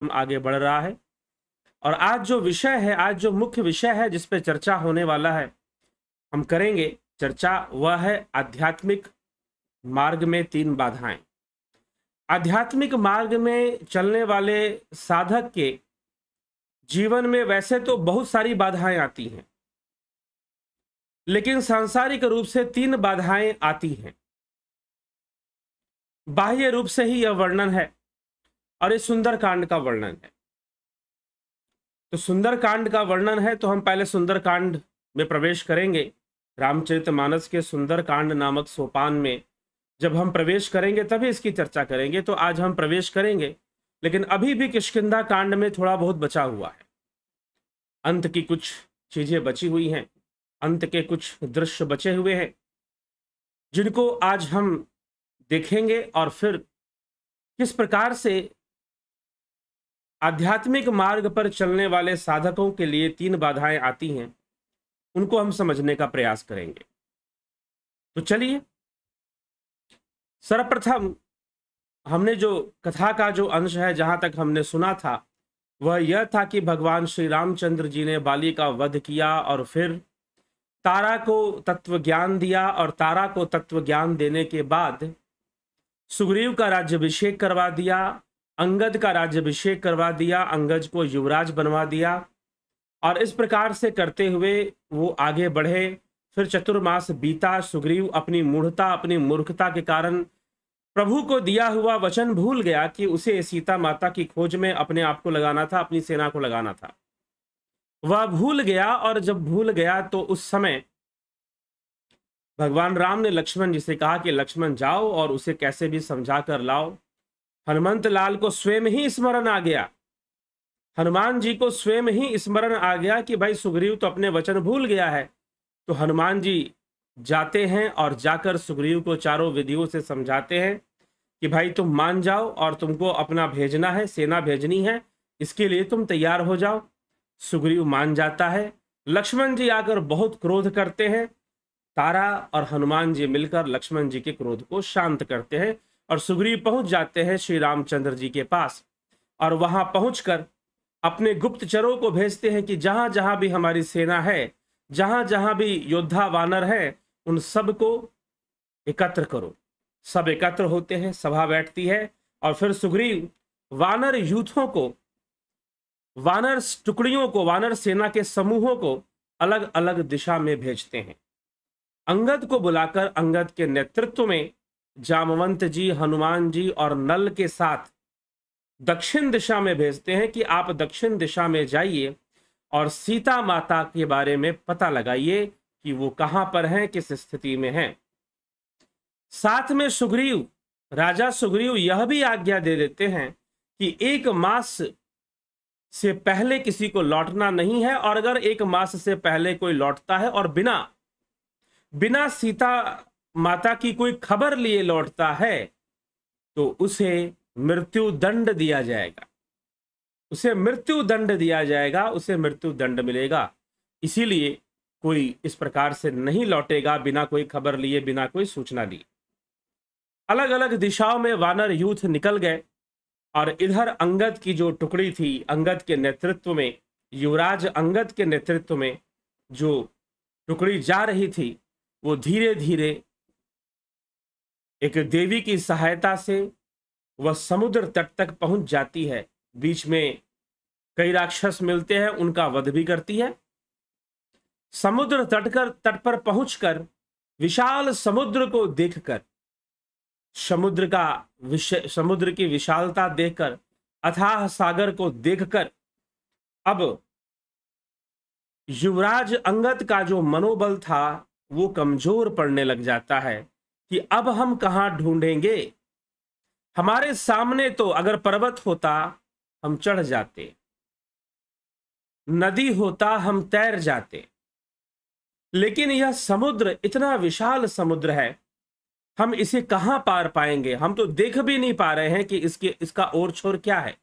हम आगे बढ़ रहा है। और आज जो विषय है, आज जो मुख्य विषय है जिस पे चर्चा होने वाला है, हम करेंगे चर्चा, वह है आध्यात्मिक मार्ग में 3 बाधाएं। आध्यात्मिक मार्ग में चलने वाले साधक के जीवन में वैसे तो बहुत सारी बाधाएं आती हैं, लेकिन सांसारिक रूप से 3 बाधाएं आती हैं। बाह्य रूप से ही यह वर्णन है और ये सुंदरकांड का वर्णन है। तो सुंदरकांड का वर्णन है तो हम पहले सुंदरकांड में प्रवेश करेंगे। रामचरितमानस के सुंदरकांड नामक सोपान में जब हम प्रवेश करेंगे तभी इसकी चर्चा करेंगे। तो आज हम प्रवेश करेंगे, लेकिन अभी भी किष्किंधा कांड में थोड़ा बहुत बचा हुआ है। अंत की कुछ चीजें बची हुई हैं, अंत के कुछ दृश्य बचे हुए हैं, जिनको आज हम देखेंगे और फिर किस प्रकार से आध्यात्मिक मार्ग पर चलने वाले साधकों के लिए 3 बाधाएं आती हैं, उनको हम समझने का प्रयास करेंगे। तो चलिए, सर्वप्रथम हमने जो कथा का जो अंश है, जहां तक हमने सुना था, वह यह था कि भगवान श्री रामचंद्र जी ने बाली का वध किया और फिर तारा को तत्व ज्ञान दिया, और तारा को तत्व ज्ञान देने के बाद सुग्रीव का राज्याभिषेक करवा दिया, अंगद का राज्याभिषेक करवा दिया, अंगद को युवराज बनवा दिया। और इस प्रकार से करते हुए वो आगे बढ़े। फिर चतुर्मास बीता, सुग्रीव अपनी मूढ़ता, अपनी मूर्खता के कारण प्रभु को दिया हुआ वचन भूल गया कि उसे सीता माता की खोज में अपने आप को लगाना था, अपनी सेना को लगाना था। वह भूल गया, और जब भूल गया तो उस समय भगवान राम ने लक्ष्मण जी से कहा कि लक्ष्मण जाओ और उसे कैसे भी समझा कर लाओ। हनुमंत लाल को स्वयं ही स्मरण आ गया, हनुमान जी को स्वयं ही स्मरण आ गया कि भाई सुग्रीव तो अपने वचन भूल गया है। तो हनुमान जी जाते हैं और जाकर सुग्रीव को चारों विधियों से समझाते हैं कि भाई तुम मान जाओ और तुमको अपना भेजना है, सेना भेजनी है, इसके लिए तुम तैयार हो जाओ। सुग्रीव मान जाता है। लक्ष्मण जी आकर बहुत क्रोध करते हैं। तारा और हनुमान जी मिलकर लक्ष्मण जी के क्रोध को शांत करते हैं और सुग्रीव पहुंच जाते हैं श्री रामचंद्र जी के पास। और वहां पहुंचकर अपने गुप्तचरों को भेजते हैं कि जहां जहां भी हमारी सेना है, जहां जहां भी योद्धा वानर है, उन सबको एकत्र करो। सब एकत्र होते हैं, सभा बैठती है, और फिर सुग्रीव वानर यूथों को, वानर टुकड़ियों को, वानर सेना के समूहों को अलग अलग दिशा में भेजते हैं। अंगद को बुलाकर अंगद के नेतृत्व में जामवंत जी, हनुमान जी और नल के साथ दक्षिण दिशा में भेजते हैं कि आप दक्षिण दिशा में जाइए और सीता माता के बारे में पता लगाइए कि वो कहां पर हैं, किस स्थिति में हैं। साथ में सुग्रीव, राजा सुग्रीव यह भी आज्ञा दे देते हैं कि 1 मास से पहले किसी को लौटना नहीं है, और अगर 1 मास से पहले कोई लौटता है और बिना सीता माता की कोई खबर लिए लौटता है तो उसे मृत्यु दंड दिया जाएगा, उसे मृत्यु दंड दिया जाएगा, उसे मृत्यु दंड मिलेगा। इसीलिए कोई इस प्रकार से नहीं लौटेगा बिना कोई खबर लिए, बिना कोई सूचना दिए। अलग अलग दिशाओं में वानर यूथ निकल गए, और इधर अंगद की जो टुकड़ी थी, अंगद के नेतृत्व में, युवराज अंगद के नेतृत्व में जो टुकड़ी जा रही थी, वो धीरे धीरे एक देवी की सहायता से वह समुद्र तट तक पहुंच जाती है। बीच में कई राक्षस मिलते हैं, उनका वध भी करती है। समुद्र तट पर पहुंचकर विशाल समुद्र को देखकर, समुद्र की विशालता देखकर, अथाह सागर को देखकर अब युवराज अंगद का जो मनोबल था वो कमजोर पड़ने लग जाता है कि अब हम कहां ढूंढेंगे। हमारे सामने तो अगर पर्वत होता हम चढ़ जाते, नदी होता हम तैर जाते, लेकिन यह समुद्र इतना विशाल समुद्र है, हम इसे कहां पार पाएंगे। हम तो देख भी नहीं पा रहे हैं कि इसका ओर छोर क्या है।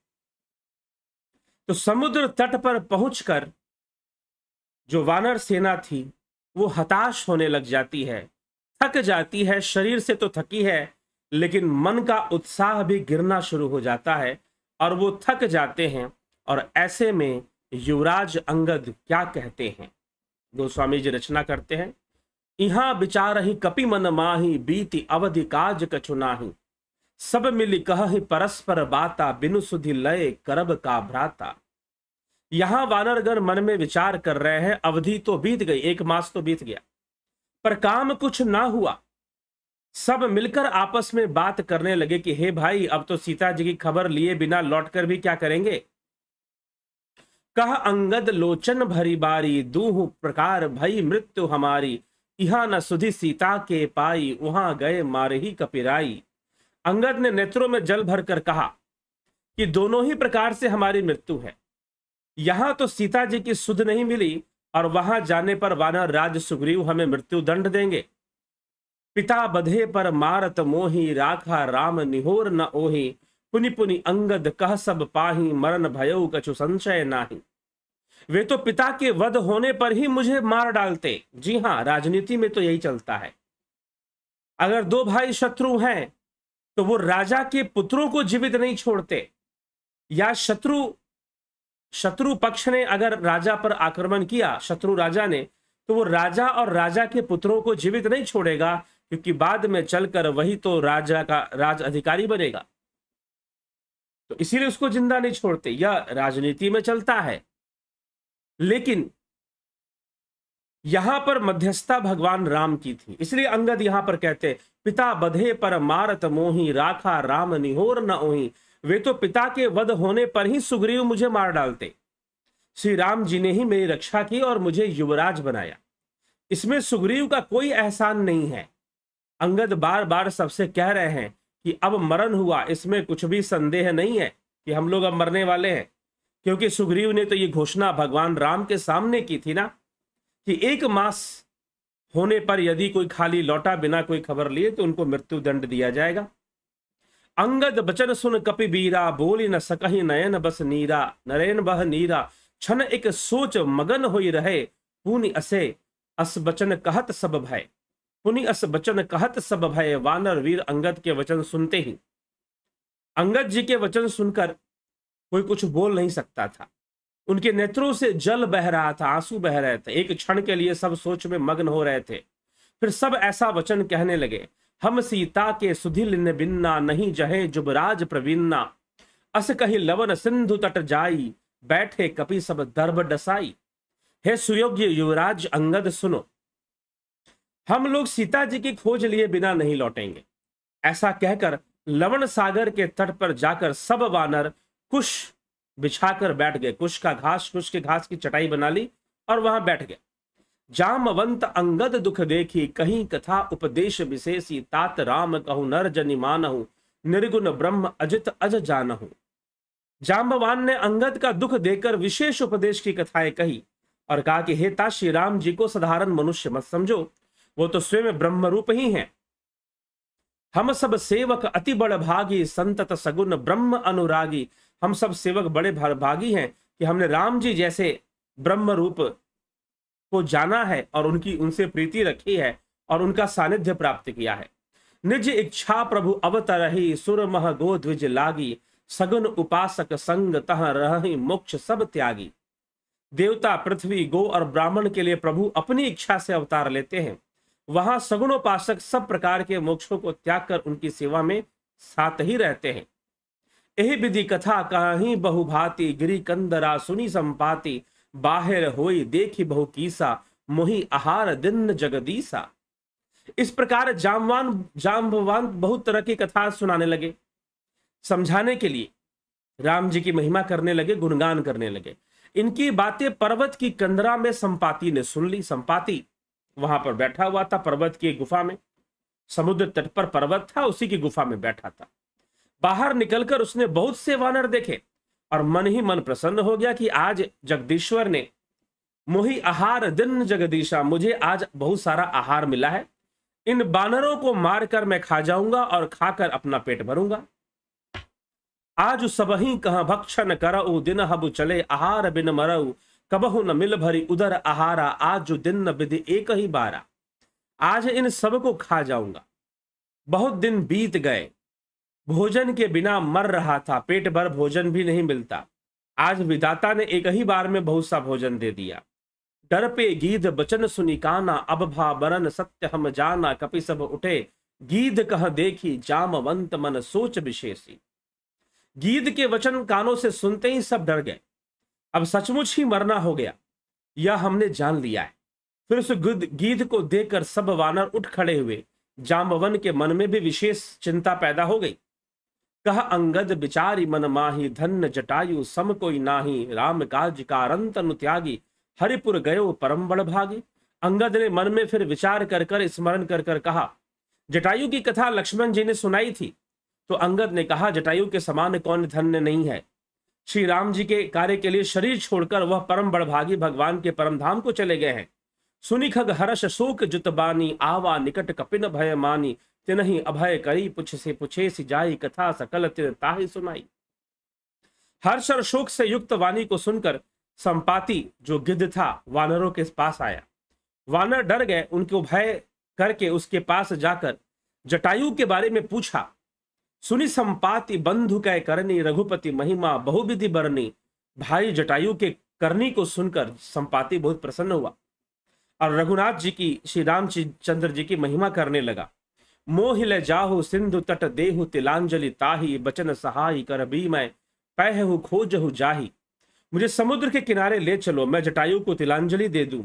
तो समुद्र तट पर पहुंचकर जो वानर सेना थी वो हताश होने लग जाती है, थक जाती है। शरीर से तो थकी है, लेकिन मन का उत्साह भी गिरना शुरू हो जाता है। और वो थक जाते हैं। और ऐसे में युवराज अंगद क्या कहते हैं। गोस्वामी जी रचना करते हैं, इहाँ विचार ही कपि मन माही, बीती अवधि काज कछु नाही, सब मिली कहि परस्पर बाता, बिनु सुधि लय करब का भ्राता। यहां वानरगण मन में विचार कर रहे हैं, अवधि तो बीत गई, 1 मास तो बीत गया, पर काम कुछ ना हुआ। सब मिलकर आपस में बात करने लगे कि हे भाई, अब तो सीता जी की खबर लिए बिना लौटकर भी क्या करेंगे। कह अंगद लोचन भरी बारी, दूह प्रकार भई मृत्यु हमारी, इहा न सुधि सीता के पाई, वहां गए मारे ही कपिराई। अंगद ने नेत्रों में जल भरकर कहा कि दोनों ही प्रकार से हमारी मृत्यु है। यहां तो सीता जी की सुध नहीं मिली, और वहां जाने पर वानर राज सुग्रीव हमें मृत्यु दंड देंगे। पिता बधे पर मारत मोही, राखा राम निहोर न ओही, पुनि पुनि अंगद कह सब पाही, मरण भयउ कछु संशय नाही। वे तो पिता के वध होने पर ही मुझे मार डालते। जी हां, राजनीति में तो यही चलता है। अगर 2 भाई शत्रु हैं तो वो राजा के पुत्रों को जीवित नहीं छोड़ते, या शत्रु पक्ष ने अगर राजा पर आक्रमण किया, शत्रु राजा ने, तो वो राजा और राजा के पुत्रों को जीवित नहीं छोड़ेगा, क्योंकि बाद में चलकर वही तो राजा का राज अधिकारी बनेगा। तो इसीलिए उसको जिंदा नहीं छोड़ते। यह राजनीति में चलता है। लेकिन यहां पर मध्यस्थता भगवान राम की थी, इसलिए अंगद यहां पर कहते, पिता बधे पर मारत मोही, राखा राम निहोर न ओही। वे तो पिता के वध होने पर ही सुग्रीव मुझे मार डालते। श्री राम जी ने ही मेरी रक्षा की और मुझे युवराज बनाया। इसमें सुग्रीव का कोई एहसान नहीं है। अंगद बार बार सबसे कह रहे हैं कि अब मरण हुआ, इसमें कुछ भी संदेह नहीं है कि हम लोग अब मरने वाले हैं, क्योंकि सुग्रीव ने तो ये घोषणा भगवान राम के सामने की थी ना, कि 1 मास होने पर यदि कोई खाली लौटा बिना कोई खबर लिए तो उनको मृत्यु दंड दिया जाएगा। अंगद बचन सुन कपि बीरा, बोली न सकहि नयन बस नीरा, नरेन बह नीरा, क्षण एक सोच मगन होई रहे, पुनि अस बचन कहत सब भय। पुनि अस बचन कहत सब भय। वानर वीर अंगद के वचन सुनते ही, अंगद जी के वचन सुनकर कोई कुछ बोल नहीं सकता था। उनके नेत्रों से जल बह रहा था, आंसू बह रहे थे। एक क्षण के लिए सब सोच में मग्न हो रहे थे। फिर सब ऐसा वचन कहने लगे, हम सीता के सुधिल बिन्ना, नहीं जहे जुबराज प्रवीन्ना, अस कही लवन सिंधु तट जाई, बैठे कपि सब दर्भ डसाई। हे सुयोग्य युवराज अंगद सुनो, हम लोग सीता जी की खोज लिए बिना नहीं लौटेंगे। ऐसा कहकर लवण सागर के तट पर जाकर सब वानर कुश बिछाकर बैठ गए। कुश के घास की चटाई बना ली और वहां बैठ गए। जामवंत अंगद दुख देखी, कहीं कथा उपदेश विशेषी, तात राम कहु नर जनि मानहु, निर्गुण ब्रह्म अजित अज जानहु। जाम्बवान ने अंगद का दुख देखकर विशेष उपदेश की कथाएं कही और कहा कि हे तात, श्री राम जी को साधारण मनुष्य मत समझो, वो तो स्वयं ब्रह्म रूप ही हैं। हम सब सेवक अति बड़ भागी, संतत सगुन ब्रह्म अनुरागी। हम सब सेवक बड़े भागी हैं कि हमने राम जी जैसे ब्रह्म रूप को जाना है और उनसे प्रीति रखी है और उनका सानिध्य प्राप्त किया है। निज इच्छा प्रभु अवतरहि, सुर मह गो द्विज लागी, सगुन उपासक संग तह रहि, मोक्ष सब त्यागी। देवता, पृथ्वी, गो और ब्राह्मण के लिए प्रभु अपनी इच्छा से अवतार लेते हैं। वहां सगुणोपासक सब प्रकार के मोक्षों को त्याग कर उनकी सेवा में साथ ही रहते हैं। यही विधि कथा कहीं बहुभाति, गिरी कंदरा सुनी संपाति, बाहिर होई देखी बहु कीसा, मोहि आहार दिन जगदीसा। इस प्रकार जाम्बवान बहुत तरह की कथा सुनाने लगे, समझाने के लिए राम जी की महिमा करने लगे, गुणगान करने लगे। इनकी बातें पर्वत की कंदरा में संपाति ने सुन ली। संपाति वहां पर बैठा हुआ था पर्वत की गुफा में, समुद्र तट पर पर्वत था, उसी की गुफा में बैठा था। बाहर निकलकर उसने बहुत से वानर देखे और मन ही मन प्रसन्न हो गया कि आज जगदीश्वर ने मोहि आहार दिन जगदीशा, मुझे आज बहुत सारा आहार मिला है। इन बानरों को मारकर मैं खा जाऊंगा और खाकर अपना पेट भरूंगा। आज सबही कहां भक्षण करऊ, दिन हबु चले आहार बिन मरऊ, कबहु न मिल भरी उदर आहारा, आज जो दिन न विधि एक ही बारा। आज इन सब को खा जाऊंगा। बहुत दिन बीत गए, भोजन के बिना मर रहा था, पेट भर भोजन भी नहीं मिलता। आज विधाता ने एक ही बार में बहुत सा भोजन दे दिया। डर पे गीध बचन सुनी काना, अब भा बरन सत्य हम जाना। कपि सब उठे गीध कह देखी, जामवंत मन सोच विशेषी। गीध के वचन कानों से सुनते ही सब डर गए। अब सचमुच ही मरना हो गया, यह हमने जान लिया है। फिर उस गीध को देखकर सब वानर उठ खड़े हुए। जाम्बवन के मन में भी विशेष चिंता पैदा हो गई। कह अंगद बिचारी मन माही, धन्य जटायु सम कोई नाही। राम काज कारंत नु त्यागी, हरिपुर गयो परम बड़ भागी। अंगद ने मन में फिर विचार कर कर स्मरण कर कर कहा, जटायु की कथा लक्ष्मण जी ने सुनाई थी। तो अंगद ने कहा, जटायु के समान कौन धन्य नहीं है। श्री राम जी के कार्य के लिए शरीर छोड़कर वह परम बड़भागी भगवान के परम धाम को चले गए हैं। सुनि खग हर्ष शोक जुतबानी, आवा निकट कपिन भय मानी। तिनहि अभय करी पुछ से पूछे सी जाई, कथा सकल तिन ताहि सुनाई। हर्ष और शोक से युक्त वाणी को सुनकर संपाति जो गिद्ध था वानरों के पास आया। वानर डर गए, उनको भय करके उसके पास जाकर जटायु के बारे में पूछा। सुनि संपाति बंधु कै करनी, रघुपति महिमा बहुविधि बरनी। भाई जटायु के करनी को सुनकर संपाति बहुत प्रसन्न हुआ और रघुनाथ जी की, श्री रामचंद्र जी की महिमा करने लगा। मोह ले जाहु सिंधु तट देहु, तिलांजलि ताही। बचन सहाई कर भी मैं पैहु खोजहु जाही। मुझे समुद्र के किनारे ले चलो, मैं जटायु को तिलांजलि दे दूं।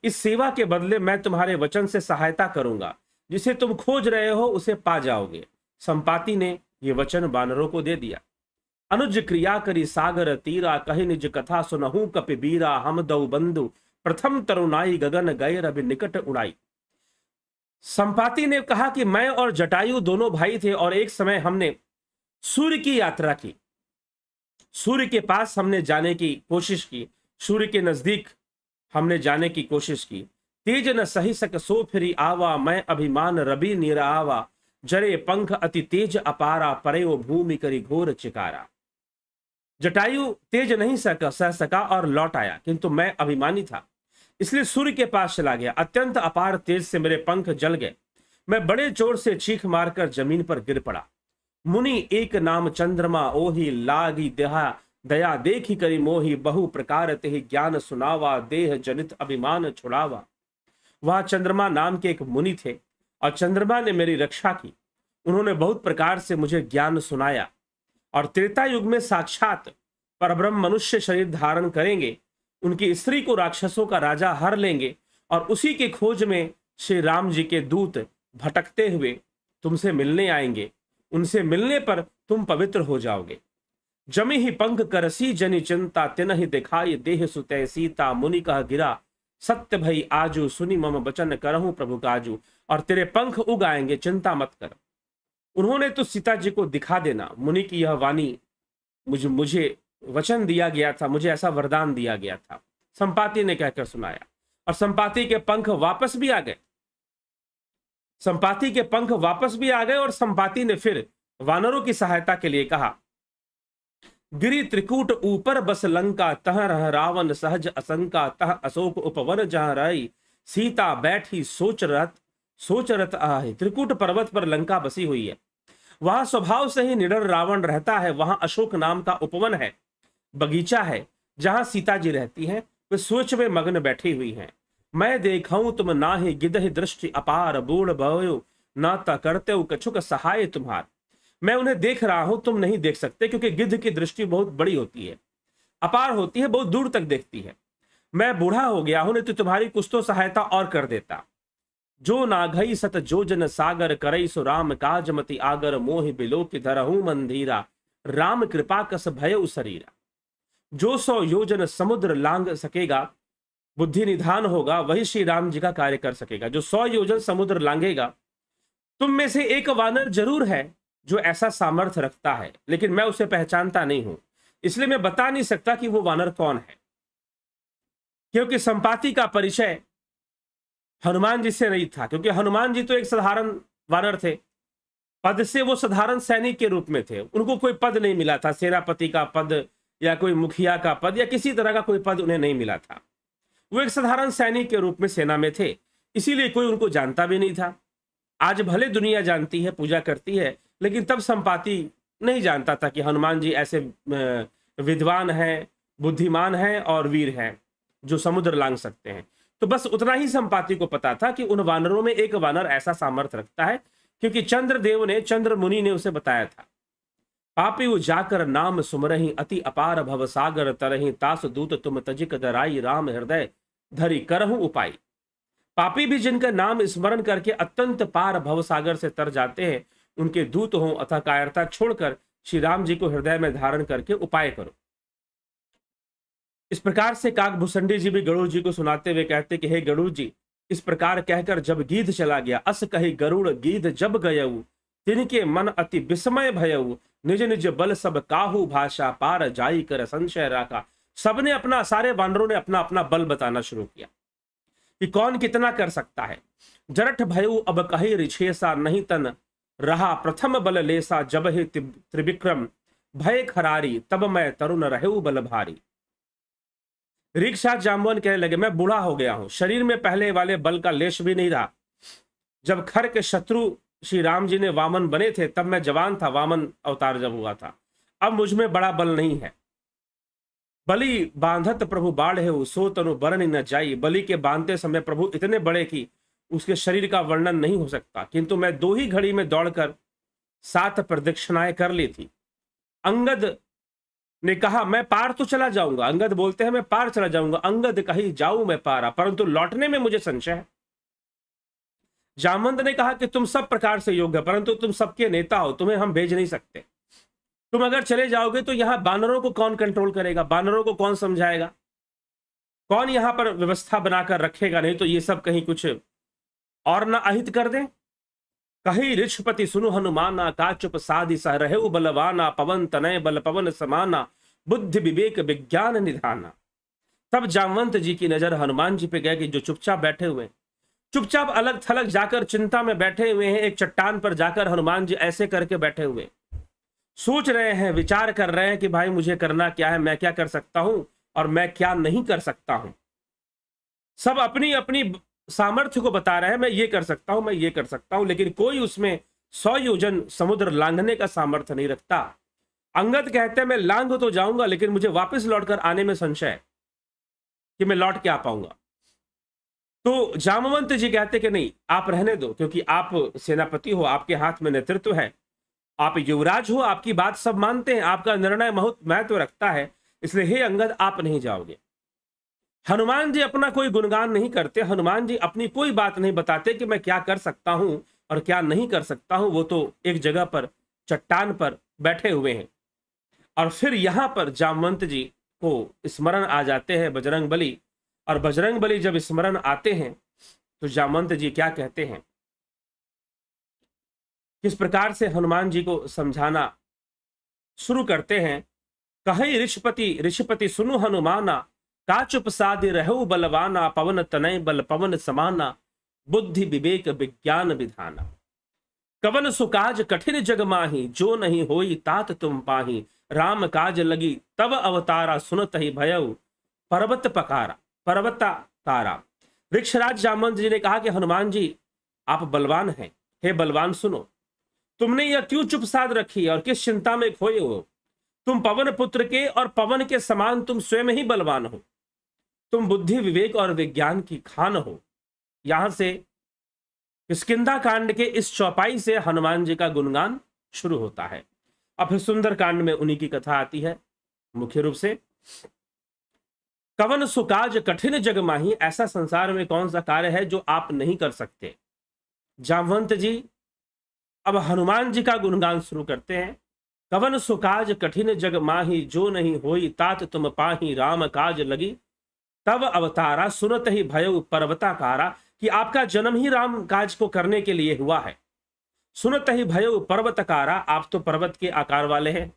इस सेवा के बदले मैं तुम्हारे वचन से सहायता करूंगा। जिसे तुम खोज रहे हो उसे पा जाओगे। संपाति ने ये वचन वानरों को दे दिया। अनुज क्रिया करी सागर तीरा, कही निज कथा सुनहु कपि बीरा। हम दऊ बंधु प्रथम तरुणाई, गगन गए रवि निकट उड़ाई। संपाति ने कहा कि मैं और जटायु दोनों भाई थे और एक समय हमने सूर्य की यात्रा की। सूर्य के पास हमने जाने की कोशिश की, सूर्य के नजदीक हमने जाने की कोशिश की। तेज न सही सक सो फिरी आवा, मैं अभिमान रवि निरावा। जरे पंख अति तेज अपारा, परे वो भूमि करी घोर चिकारा। जटायु तेज नहीं सह सका और लौट आया, किंतु मैं अभिमानी था इसलिए सूर्य के पास चला गया। अत्यंत अपार तेज से मेरे पंख जल गए। मैं बड़े जोर से चीख मारकर जमीन पर गिर पड़ा। मुनि एक नाम चंद्रमा ओही, लागी दया देखी करी मोही। बहु प्रकार ते ज्ञान सुनावा, देह जनित अभिमान छुड़ावा। वह चंद्रमा नाम के एक मुनि थे और चंद्रमा ने मेरी रक्षा की। उन्होंने बहुत प्रकार से मुझे ज्ञान सुनाया और त्रेता युग में साक्षात परब्रह्म मनुष्य शरीर धारण करेंगे। उनकी स्त्री को राक्षसों का राजा हर लेंगे और उसी के खोज में श्री राम जी के दूत भटकते हुए तुमसे मिलने आएंगे। उनसे मिलने पर तुम पवित्र हो जाओगे। जमी ही पंख करसी जनि चिंता, तिनहि दिखाई देह सुतै सीता। मुनि कह गिरा सत्य भई आजू, सुनी मम बचन करहूं प्रभु काजू। और तेरे पंख उग आएंगे, चिंता मत कर। उन्होंने तो सीता जी को दिखा देना। मुनि की यह वाणी मुझे वचन दिया गया था, मुझे ऐसा वरदान दिया गया था। संपाति ने कहकर सुनाया और संपाति के पंख वापस भी आ गए। संपाति के पंख वापस भी आ गए और संपाति ने फिर वानरों की सहायता के लिए कहा, गिरि त्रिकूट ऊपर बस लंका, तह रह रावण सहज असंका। तह अशोक उपवन जहां रही, सीता बैठी सोच रत आहे। त्रिकूट पर्वत पर लंका बसी हुई है, वहां स्वभाव से ही निडर रावण रहता है। वहां अशोक नाम का उपवन है, बगीचा है जहां सीता जी रहती हैं। वे सोच में मग्न बैठी हुई हैं। मैं देखूं तुम नाहि, गिदहि दृष्टि अपार। बूढ़ भयो नाता करते हो कछुक सहाय तुम्हार। मैं उन्हें देख रहा हूं, तुम नहीं देख सकते, क्योंकि गिद्ध की दृष्टि बहुत बड़ी होती है, अपार होती है, बहुत दूर तक देखती है। मैं बूढ़ा हो गया हूं, नहीं तो तुम्हारी कुछ तो सहायता और कर देता। जो नाघई सत जोजन सागर, करई सो राम काजमति आगर। मोहि बिलो की धरहूं मंदिरा, राम कृपा कस भय शरीरा। जो 100 योजन समुद्र लांग सकेगा, बुद्धि निधान होगा, वही श्री राम जी का कार्य कर सकेगा। जो 100 योजन समुद्र लांघेगा। तुम में से एक वानर जरूर है जो ऐसा सामर्थ्य रखता है, लेकिन मैं उसे पहचानता नहीं हूं, इसलिए मैं बता नहीं सकता कि वो वानर कौन है। क्योंकि संपाति का परिचय हनुमान जी से नहीं था, क्योंकि हनुमान जी तो एक साधारण वानर थे। पद से वो साधारण सैनिक के रूप में थे, उनको कोई पद नहीं मिला था, सेनापति का पद या कोई मुखिया का पद या किसी तरह का कोई पद उन्हें नहीं मिला था। वो एक साधारण सैनिक के रूप में सेना में थे, इसीलिए कोई उनको जानता भी नहीं था। आज भले दुनिया जानती है, पूजा करती है, लेकिन तब संपाति नहीं जानता था कि हनुमान जी ऐसे विद्वान हैं, बुद्धिमान हैं और वीर हैं जो समुद्र लांघ सकते हैं। तो बस उतना ही संपाति को पता था कि उन वानरों में एक वानर ऐसा सामर्थ्य रखता है, क्योंकि चंद्रदेव ने, चंद्र मुनि ने उसे बताया था। पापी वो जाकर नाम सुमरहि, अति अपार भव सागर तरहि, तास दूत तुम तजिक दराई, राम हृदय धरि करहु उपाय। पापी भी जिनका नाम स्मरण करके अत्यंत पार भव सागर से तर जाते हैं, उनके दूत हो अथवा कायरता छोड़कर श्री राम जी को हृदय में धारण करके उपाय करो। इस प्रकार से काकभूषणी जी भी गरुड़ जी को सुनाते हुए कहते कि हे गरुड़ जी, इस प्रकार कहकर जब गीध चला गया, अस कही गरुड़ गीध जब गयऊ, तिनके मन अति विस्मय भयऊ, निज निज बल सब काहू भाषा, पार जाई कर संशय राखा। सबने अपना, सारे वानरों ने अपना अपना बल बताना शुरू किया कि कौन कितना कर सकता है। जरठ भयऊ अब कही रिछेसा, नहीं तन रहा प्रथम बल लेसा, जब ही त्रिविक्रम भय खरारी, तब मैं तरुण रहू बल भारी। ऋक्षाद जाम्बवन कहने लगे, मैं बूढ़ा हो गया हूं, शरीर में पहले वाले बल का लेश भी नहीं रहा। जब खर के शत्रु श्री राम जी ने वामन बने थे तब मैं जवान था, वामन अवतार जब हुआ था। अब मुझ में बड़ा बल नहीं है। बलि बांधत प्रभु बाढ़ है, सो तनु बरन न जाई। बलि के बांधते समय प्रभु इतने बड़े कि उसके शरीर का वर्णन नहीं हो सकता, किंतु मैं 2 ही घड़ी में दौड़कर 7 प्रदक्षिणाएं कर ली थी। अंगद ने कहा, मैं पार तो चला जाऊंगा। अंगद बोलते हैं, मैं पार चला जाऊंगा। अंगद कही, जाऊं मैं पारा, परंतु लौटने में मुझे संशय है। जामवंत ने कहा कि तुम सब प्रकार से योग्य, परंतु तुम सबके नेता हो, तुम्हें हम भेज नहीं सकते। तुम अगर चले जाओगे तो यहां बानरों को कौन कंट्रोल करेगा, बानरों को कौन समझाएगा, कौन यहां पर व्यवस्था बनाकर रखेगा। नहीं तो ये सब कहीं कुछ और ना अहित कर दें। कही ऋषपति सुनु हनुमाना, का चुप साधि सह रहु बलवाना, पवन तनय बल पवन समाना, बुद्धि विवेक विज्ञान निधाना। तब जामवंत जी की नजर हनुमान जी पे गए कि जो चुपचाप बैठे हुए, चुपचाप अलग थलग जाकर चिंता में बैठे हुए हैं। एक चट्टान पर जाकर हनुमान जी ऐसे करके बैठे हुए सोच रहे हैं, विचार कर रहे हैं कि भाई मुझे करना क्या है, मैं क्या कर सकता हूं और मैं क्या नहीं कर सकता हूं। सब अपनी अपनी सामर्थ्य को बता रहे हैं, मैं ये कर सकता हूं, मैं ये कर सकता हूं, लेकिन कोई उसमें 100 योजन समुद्र लांघने का सामर्थ्य नहीं रखता। अंगद कहते हैं, मैं लांघ तो जाऊंगा, लेकिन मुझे वापस लौटकर आने में संशय है कि मैं लौट के आ पाऊंगा। तो जामवंत जी कहते कि नहीं, आप रहने दो, क्योंकि आप सेनापति हो, आपके हाथ में नेतृत्व है, आप युवराज हो, आपकी बात सब मानते हैं, आपका निर्णय बहुत महत्व रखता है, इसलिए हे अंगद आप नहीं जाओगे। हनुमान जी अपना कोई गुणगान नहीं करते, हनुमान जी अपनी कोई बात नहीं बताते कि मैं क्या कर सकता हूं और क्या नहीं कर सकता हूं। वो तो एक जगह पर चट्टान पर बैठे हुए हैं। और फिर यहां पर जामवंत जी को स्मरण आ जाते हैं बजरंग बली, और बजरंग बली जब स्मरण आते हैं तो जामवंत जी क्या कहते हैं, किस प्रकार से हनुमान जी को समझाना शुरू करते हैं। कहीं ऋषपति सुनु हनुमाना, का चुप साधि रहु बलवाना, पवन तनय बल पवन समाना, बुद्धि विवेक विज्ञान विधाना। कवन सुकाज कठिन जग माही, जो नहीं होई तात तुम पाही, राम काज लगी तब अवतारा, सुनत ही भयऊ पर्वत पकारा पर्वता तारा। वृक्षराज जामवंत जी ने कहा कि हनुमान जी आप बलवान हैं, हे बलवान सुनो, तुमने यह क्यों चुप साध रखी और किस चिंता में खोए हो। तुम पवन पुत्र के और पवन के समान तुम स्वयं ही बलवान हो, तुम बुद्धि विवेक और विज्ञान की खान हो। यहां से किष्किंधा कांड के इस चौपाई से हनुमान जी का गुणगान शुरू होता है। अब फिर सुंदर कांड में उन्हीं की कथा आती है मुख्य रूप से। कवन सुकाज कठिन जग माही, ऐसा संसार में कौन सा कार्य है जो आप नहीं कर सकते। जामवंत जी अब हनुमान जी का गुणगान शुरू करते हैं। कवन सुकाज कठिन जग माही, जो नहीं होई तात तुम पाही, राम काज लगी तब अवतारा, सुनत ही भयउ पर्वताकारा, कि आपका जन्म ही राम काज को करने के लिए हुआ है। सुनत ही भयउ पर्वतकारा, आप तो पर्वत के आकार वाले हैं,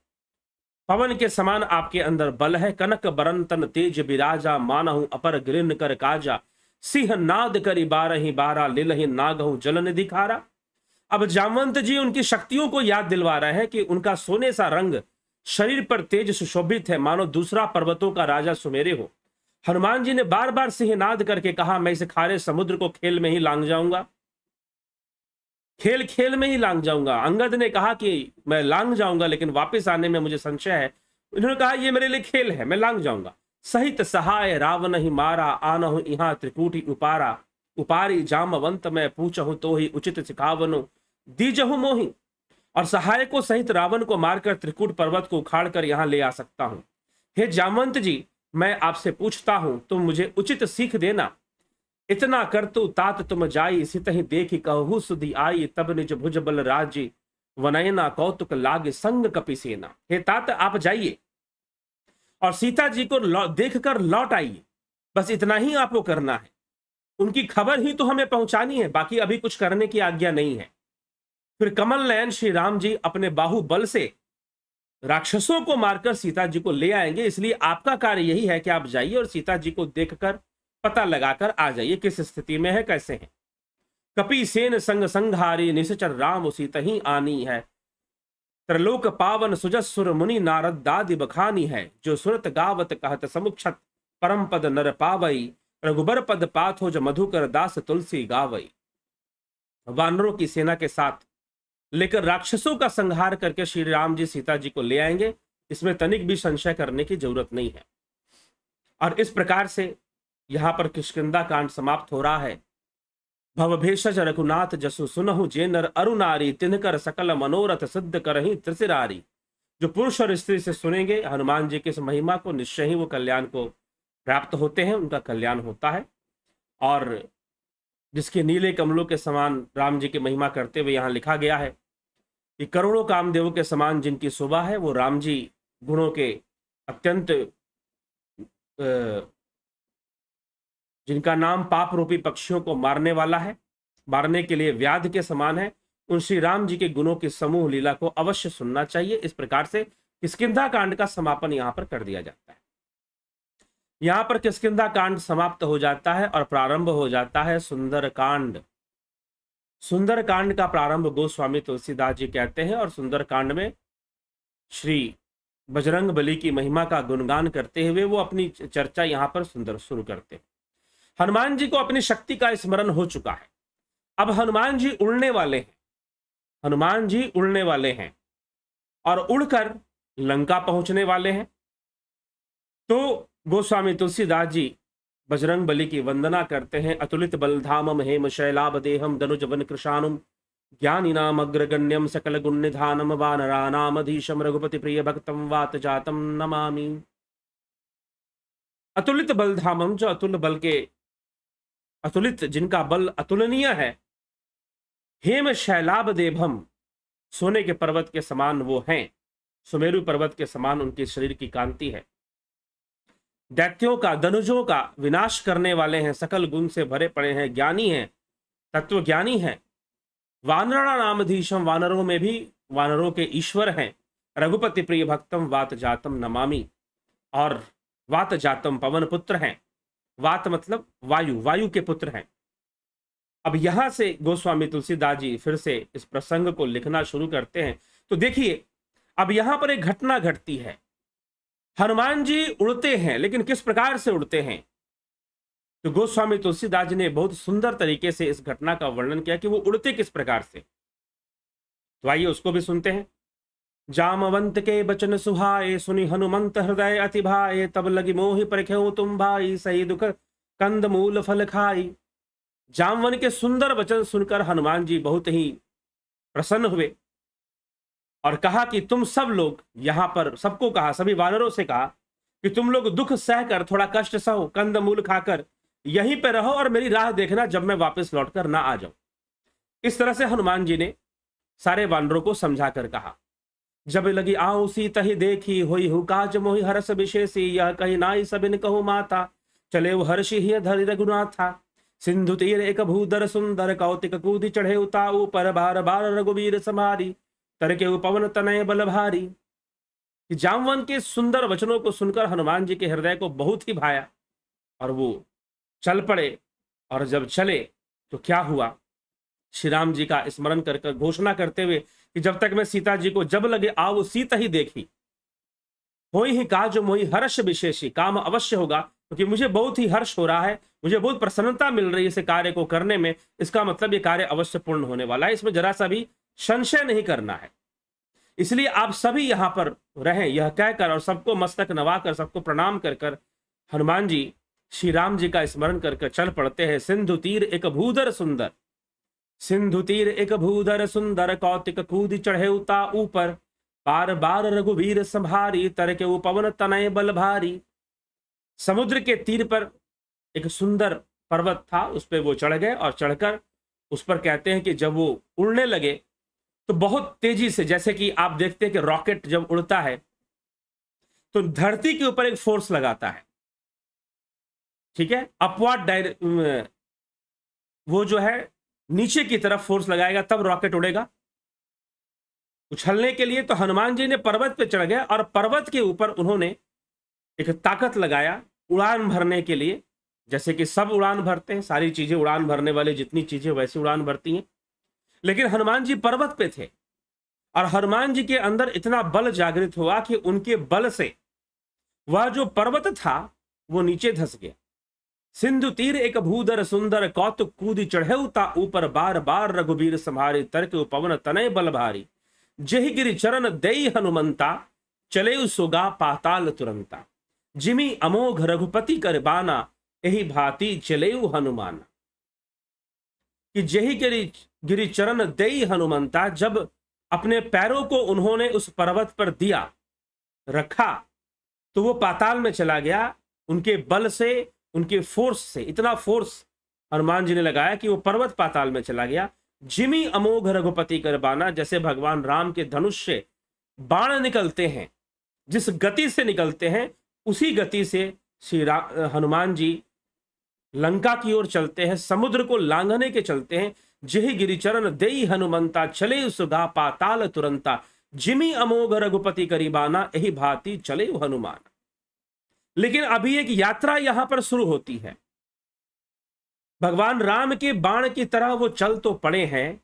पवन के समान आपके अंदर बल है। कनक बरन तन तेज बिराजा, मानहु अपर गिरिन कर काजा, सिंह नाद करी बारही बारा, लिलहि नागहु जलन दिखारा। अब जामवंत जी उनकी शक्तियों को याद दिलवा रहे हैं कि उनका सोने सा रंग, शरीर पर तेज सुशोभित है, मानो दूसरा पर्वतों का राजा सुमेरे हो। हनुमान जी ने बार बार सिंहनाद करके कहा, मैं इस खारे समुद्र को खेल में ही लांघ जाऊंगा। खेल खेल में ही लांग जाऊंगा। अंगद ने कहा कि मैं लांग जाऊंगा, लेकिन वापस आने में मुझे संशय है। इन्होंने कहा ये मेरे लिए खेल है, मैं लांग जाऊंगा। सहित सहाय रावण ही मारा, आनहु इहां त्रिकूटी उपारा। उपारी जामवंत मैं पूछहु तो ही उचित सिखावनु, दीजहु मोहि। और सहाय को सहित रावण को मारकर त्रिकूट पर्वत को उखाड़कर यहां ले आ सकता हूं। हे जामवंत जी, मैं आपसे पूछता हूं, तुम मुझे उचित सीख देना। इतना कर तू तात तुम जाई, सितहि देखी कहु सुधि आई। तब निज भुज बल राजी, वनयना कौतुक लागे संग कपि सेना। हे तात, आप जाइए और सीता जी को देखकर लौट आइए, बस इतना ही आपको करना है। उनकी खबर ही तो हमें पहुंचानी है, बाकी अभी कुछ करने की आज्ञा नहीं है। फिर कमल नयन श्री राम जी अपने बाहुबल से राक्षसों को मारकर सीता जी को ले आएंगे। इसलिए आपका कार्य यही है कि आप जाइए और सीता जी को देखकर पता लगाकर आ जाइए किस स्थिति में है, कैसे है। कपि सेन संग संघारी, निश्चर राम सीता ही आनी है। त्रलोक पावन सुजसुर मुनि नारद दादि बखानी है। जो सुरत गावत कहत समुक्षत, परम पद नर पावई। रघुबर पद पाथो जो मधुकर दास तुलसी गावई। वानरों की सेना के साथ लेकर राक्षसों का संहार करके श्री राम जी सीता जी को ले आएंगे, इसमें तनिक भी संशय करने की जरूरत नहीं है। और इस प्रकार से यहां पर किष्किंधा कांड समाप्त हो रहा है। भवभेषज रघुनाथ जसु सुनहु जे नर अरुनारी, तिनकर सकल मनोरथ सिद्ध करहि त्रिशिरारी। जो पुरुष और स्त्री से सुनेंगे हनुमान जी के इस महिमा को, निश्चय ही वो कल्याण को प्राप्त होते हैं, उनका कल्याण होता है। और जिसके नीले कमलों के समान राम जी की महिमा करते हुए यहाँ लिखा गया है कि करोड़ों कामदेवों के समान जिनकी शोभा है, वो राम जी गुणों के अत्यंत जिनका नाम पाप रूपी पक्षियों को मारने वाला है, मारने के लिए व्याध के समान है, उन श्री राम जी के गुणों की समूह लीला को अवश्य सुनना चाहिए। इस प्रकार से किष्किंधा कांड का समापन यहाँ पर कर दिया जाता है। यहाँ पर किष्किंधा कांड समाप्त हो जाता है और प्रारंभ हो जाता है सुंदर कांड। सुंदर कांड का प्रारंभ गोस्वामी तुलसीदास जी कहते हैं और सुंदर कांड में श्री बजरंग बली की महिमा का गुणगान करते हुए वो अपनी चर्चा यहाँ पर सुंदर शुरू करते हैं। हनुमान जी को अपनी शक्ति का स्मरण हो चुका है। अब हनुमान जी उड़ने वाले हैं, हनुमान जी उड़ने वाले हैं और उड़कर लंका पहुंचने वाले हैं। तो गोस्वामी तुलसीदास जी बजरंग बली की वंदना करते हैं। अतुलित बलधामम हेम शैलाभ देहम धनुज वन कृशानुम, ज्ञानिनाम अग्रगण्यम सकल गुण निधानम, वानरानामधीशम रघुपति प्रिय भक्तम वात जातम नमामि। अतुलित बलधामम, जो अतुल बल के, अतुलित जिनका बल अतुलनीय है। हेम शैलाभ देभम, सोने के पर्वत के समान वो हैं, सुमेरु पर्वत के समान उनके शरीर की कांति है। दैत्यों का, धनुजों का विनाश करने वाले हैं, सकल गुण से भरे पड़े हैं, ज्ञानी हैं, तत्वज्ञानी हैं। वानरा नामधीशम, वानरों में भी वानरों के ईश्वर हैं। रघुपति प्रिय भक्तम वात जातम नमामि, और वात जातम पवन पुत्र हैं। वात मतलब वायु, वायु के पुत्र हैं। अब यहां से गोस्वामी तुलसीदास जी फिर से इस प्रसंग को लिखना शुरू करते हैं। तो देखिए, अब यहां पर एक घटना घटती है। हनुमान जी उड़ते हैं, लेकिन किस प्रकार से उड़ते हैं? तो गोस्वामी तुलसीदास जी ने बहुत सुंदर तरीके से इस घटना का वर्णन किया कि वो उड़ते किस प्रकार से। तो आइए उसको भी सुनते हैं। जामवंत के बचन सुहाए, सुनि हनुमंत हृदय अति भाए। तब लगी मोहि परखेउ तुम भाई, सही दुख कंद मूल फल खाई। जामवन के सुंदर वचन सुनकर हनुमान जी बहुत ही प्रसन्न हुए और कहा कि तुम सब लोग यहां पर, सबको कहा, सभी वानरों से कहा कि तुम लोग दुख सहकर, थोड़ा कष्ट सहो, कंद मूल खाकर यहीं पे रहो और मेरी राह देखना जब मैं वापस लौटकर ना आ जाऊं। इस तरह से हनुमान जी ने सारे वानरों को समझा कर कहा। जब लगी आऊं सीता ही देखी, होई हु काज मोहि हरस विशेषी। यह कही नाई सबिन कहु माता, चले वो हर्षि ही धरि रघुनाथा। सिंधु तीर एक भूधर सुंदर, कौतिक कूदि चढ़े उताऊ। पर बार बार रघुवीर समारी, तरके पवन तनय बल भारी। जामवन के सुंदर वचनों को सुनकर हनुमान जी के हृदय को बहुत ही भाया और वो चल पड़े। और जब चले तो क्या हुआ, श्री राम जी का स्मरण कर घोषणा करते हुए कि जब तक मैं सीता जी को जब लगे आओ सीता ही देखी, होई ही काज मोहि हर्ष विशेषी। काम अवश्य होगा क्योंकि मुझे बहुत ही हर्ष हो रहा है, मुझे बहुत प्रसन्नता मिल रही है इस कार्य को करने में। इसका मतलब ये कार्य अवश्य पूर्ण होने वाला है, इसमें जरा सा भी संशय नहीं करना है। इसलिए आप सभी यहां पर रहें, यह कहकर और सबको मस्तक नवाकर, सबको प्रणाम कर कर हनुमान जी श्री राम जी का स्मरण करके चल पड़ते हैं। सिंधु तीर एक भूधर सुंदर, सिंधु तीर एक भूधर सुंदर, कौतिक कूद चढ़े उता ऊपर, बार बार रघुवीर संभारी, तरके पवन तनय बल भारी। समुद्र के तीर पर एक सुंदर पर्वत था, उस पर वो चढ़ गए और चढ़कर उस पर कहते हैं कि जब वो उड़ने लगे तो बहुत तेजी से, जैसे कि आप देखते हैं कि रॉकेट जब उड़ता है तो धरती के ऊपर एक फोर्स लगाता है, ठीक है, अपवर्ड वो जो है नीचे की तरफ फोर्स लगाएगा तब रॉकेट उड़ेगा उछलने के लिए। तो हनुमान जी ने पर्वत पे चढ़ गए और पर्वत के ऊपर उन्होंने एक ताकत लगाया उड़ान भरने के लिए, जैसे कि सब उड़ान भरते हैं, सारी चीजें उड़ान भरने वाले जितनी चीजें वैसी उड़ान भरती हैं। लेकिन हनुमान जी पर्वत पे थे और हनुमान जी के अंदर इतना बल जागृत हुआ कि उनके बल से वह जो पर्वत था वो नीचे धंस गया। सिंधु तीर एक भूधर सुंदर, कौतुक कूद चढ़े उता ऊपर, बार बार रघुबीर संभारी, तरके पवन तनय बल भारी। जहि गिरि चरण देई हनुमंता, चले सुगा पाताल तुरंता। जिमि अमोघ रघुपति कर बाना, यही भांति चले हनुमान। कि जही गिरि चरण देई हनुमंता, जब अपने पैरों को उन्होंने उस पर्वत पर दिया, रखा, तो वो पाताल में चला गया। उनके बल से, उनके फोर्स से, इतना फोर्स हनुमान जी ने लगाया कि वो पर्वत पाताल में चला गया। जिमी अमोघ रघुपति कर बाना, जैसे भगवान राम के धनुष से बाण निकलते हैं, जिस गति से निकलते हैं उसी गति से श्री हनुमान जी लंका की ओर चलते हैं, समुद्र को लांघने के चलते हैं। जहि गिरिचरण देई हनुमंता, चले सुगा पाताल तुरंता। जिमी अमोघ रघुपति करीबाना, यही भांति चले हनुमान। लेकिन अभी एक यात्रा यहां पर शुरू होती है। भगवान राम के बाण की तरह वो चल तो पड़े हैं,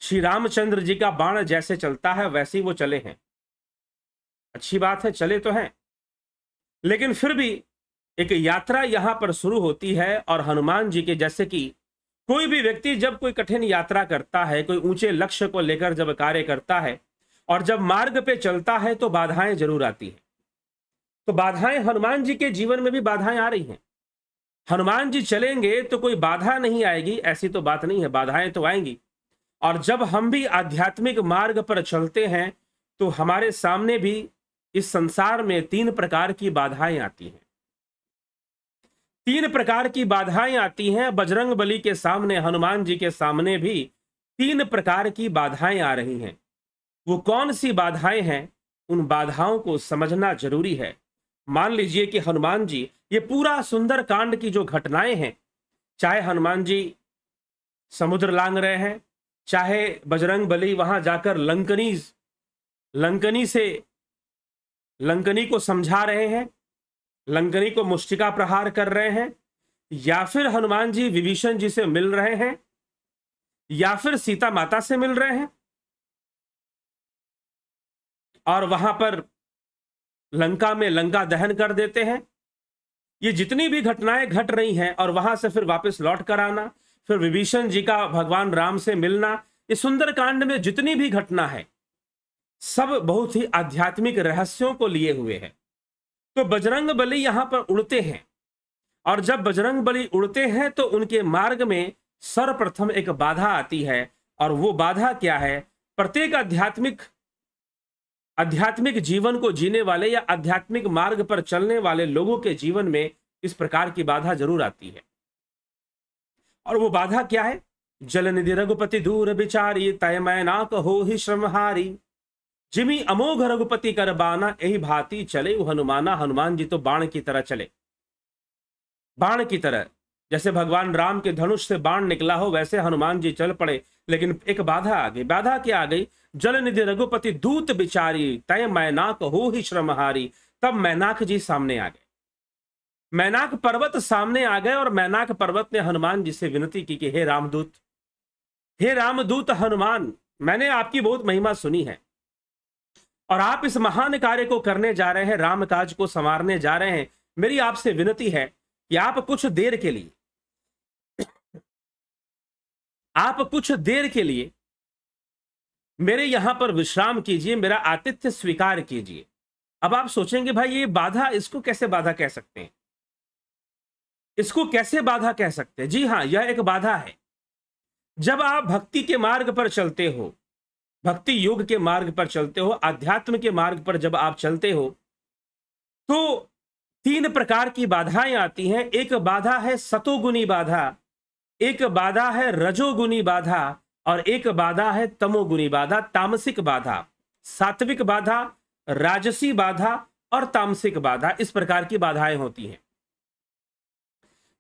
श्री रामचंद्र जी का बाण जैसे चलता है वैसे ही वो चले हैं। अच्छी बात है, चले तो हैं, लेकिन फिर भी एक यात्रा यहां पर शुरू होती है। और हनुमान जी के, जैसे कि कोई भी व्यक्ति जब कोई कठिन यात्रा करता है, कोई ऊंचे लक्ष्य को लेकर जब कार्य करता है और जब मार्ग पे चलता है तो बाधाएं जरूर आती हैं। तो बाधाएं हनुमान जी के जीवन में भी बाधाएं आ रही हैं। हनुमान जी चलेंगे तो कोई बाधा नहीं आएगी, ऐसी तो बात नहीं है, बाधाएं तो आएंगी। और जब हम भी आध्यात्मिक मार्ग पर चलते हैं तो हमारे सामने भी इस संसार में 3 प्रकार की बाधाएं आती हैं। 3 प्रकार की बाधाएं आती हैं। बजरंग बली के सामने, हनुमान जी के सामने भी 3 प्रकार की बाधाएं आ रही हैं। वो कौन सी बाधाएं हैं, उन बाधाओं को समझना जरूरी है। मान लीजिए कि हनुमान जी, ये पूरा सुंदर कांड की जो घटनाएं हैं, चाहे हनुमान जी समुद्र लांघ रहे हैं, चाहे बजरंग बली वहां जाकर लंकनी को समझा रहे हैं, लंकनी को मुष्टिका प्रहार कर रहे हैं, या फिर हनुमान जी विभीषण जी से मिल रहे हैं, या फिर सीता माता से मिल रहे हैं और वहां पर लंका में लंका दहन कर देते हैं। ये जितनी भी घटनाएं घट रही हैं और वहां से फिर वापस लौट कर आना, फिर विभीषण जी का भगवान राम से मिलना, ये सुंदर कांड में जितनी भी घटना है सब बहुत ही आध्यात्मिक रहस्यों को लिए हुए है। तो बजरंग बली यहां पर उड़ते हैं और जब बजरंग बली उड़ते हैं तो उनके मार्ग में सर्वप्रथम एक बाधा आती है। और वो बाधा क्या है? प्रत्येक आध्यात्मिक जीवन को जीने वाले या आध्यात्मिक मार्ग पर चलने वाले लोगों के जीवन में इस प्रकार की बाधा जरूर आती है। और वो बाधा क्या है? जलनिधि रघुपति दूर बिचारी, तय मैनाक हो ही श्रमहारी। जिमी अमोघ रघुपति कर बाना, यही भांति चले हनुमाना। हनुमान जी तो बाण की तरह चले, बाण की तरह, जैसे भगवान राम के धनुष से बाण निकला हो वैसे हनुमान जी चल पड़े। लेकिन एक बाधा आ गई। बाधा क्या आ गई? जलनिधि रघुपति दूत बिचारी, तय मैनाक हो ही श्रमहारी। तब मैनाक जी सामने आ गए, मैनाक पर्वत सामने आ गए और मैनाक पर्वत ने हनुमान जी से विनती की कि हे रामदूत, हे रामदूत हनुमान, मैंने आपकी बहुत महिमा सुनी है, और आप इस महान कार्य को करने जा रहे हैं, राम काज को संवारने जा रहे हैं। मेरी आपसे विनती है कि आप कुछ देर के लिए मेरे यहां पर विश्राम कीजिए, मेरा आतिथ्य स्वीकार कीजिए। अब आप सोचेंगे भाई ये बाधा, इसको कैसे बाधा कह सकते हैं, इसको कैसे बाधा कह सकते हैं? जी हां, यह एक बाधा है। जब आप भक्ति के मार्ग पर चलते हो, भक्ति योग के मार्ग पर चलते हो, आध्यात्म के मार्ग पर जब आप चलते हो, तो 3 प्रकार की बाधाएं आती हैं। एक बाधा है सतोगुनी बाधा, एक बाधा है रजोगुनी बाधा, और एक बाधा है तमोगुनी बाधा, तामसिक बाधा। सात्विक बाधा, राजसी बाधा और तामसिक बाधा, इस प्रकार की बाधाएं होती हैं।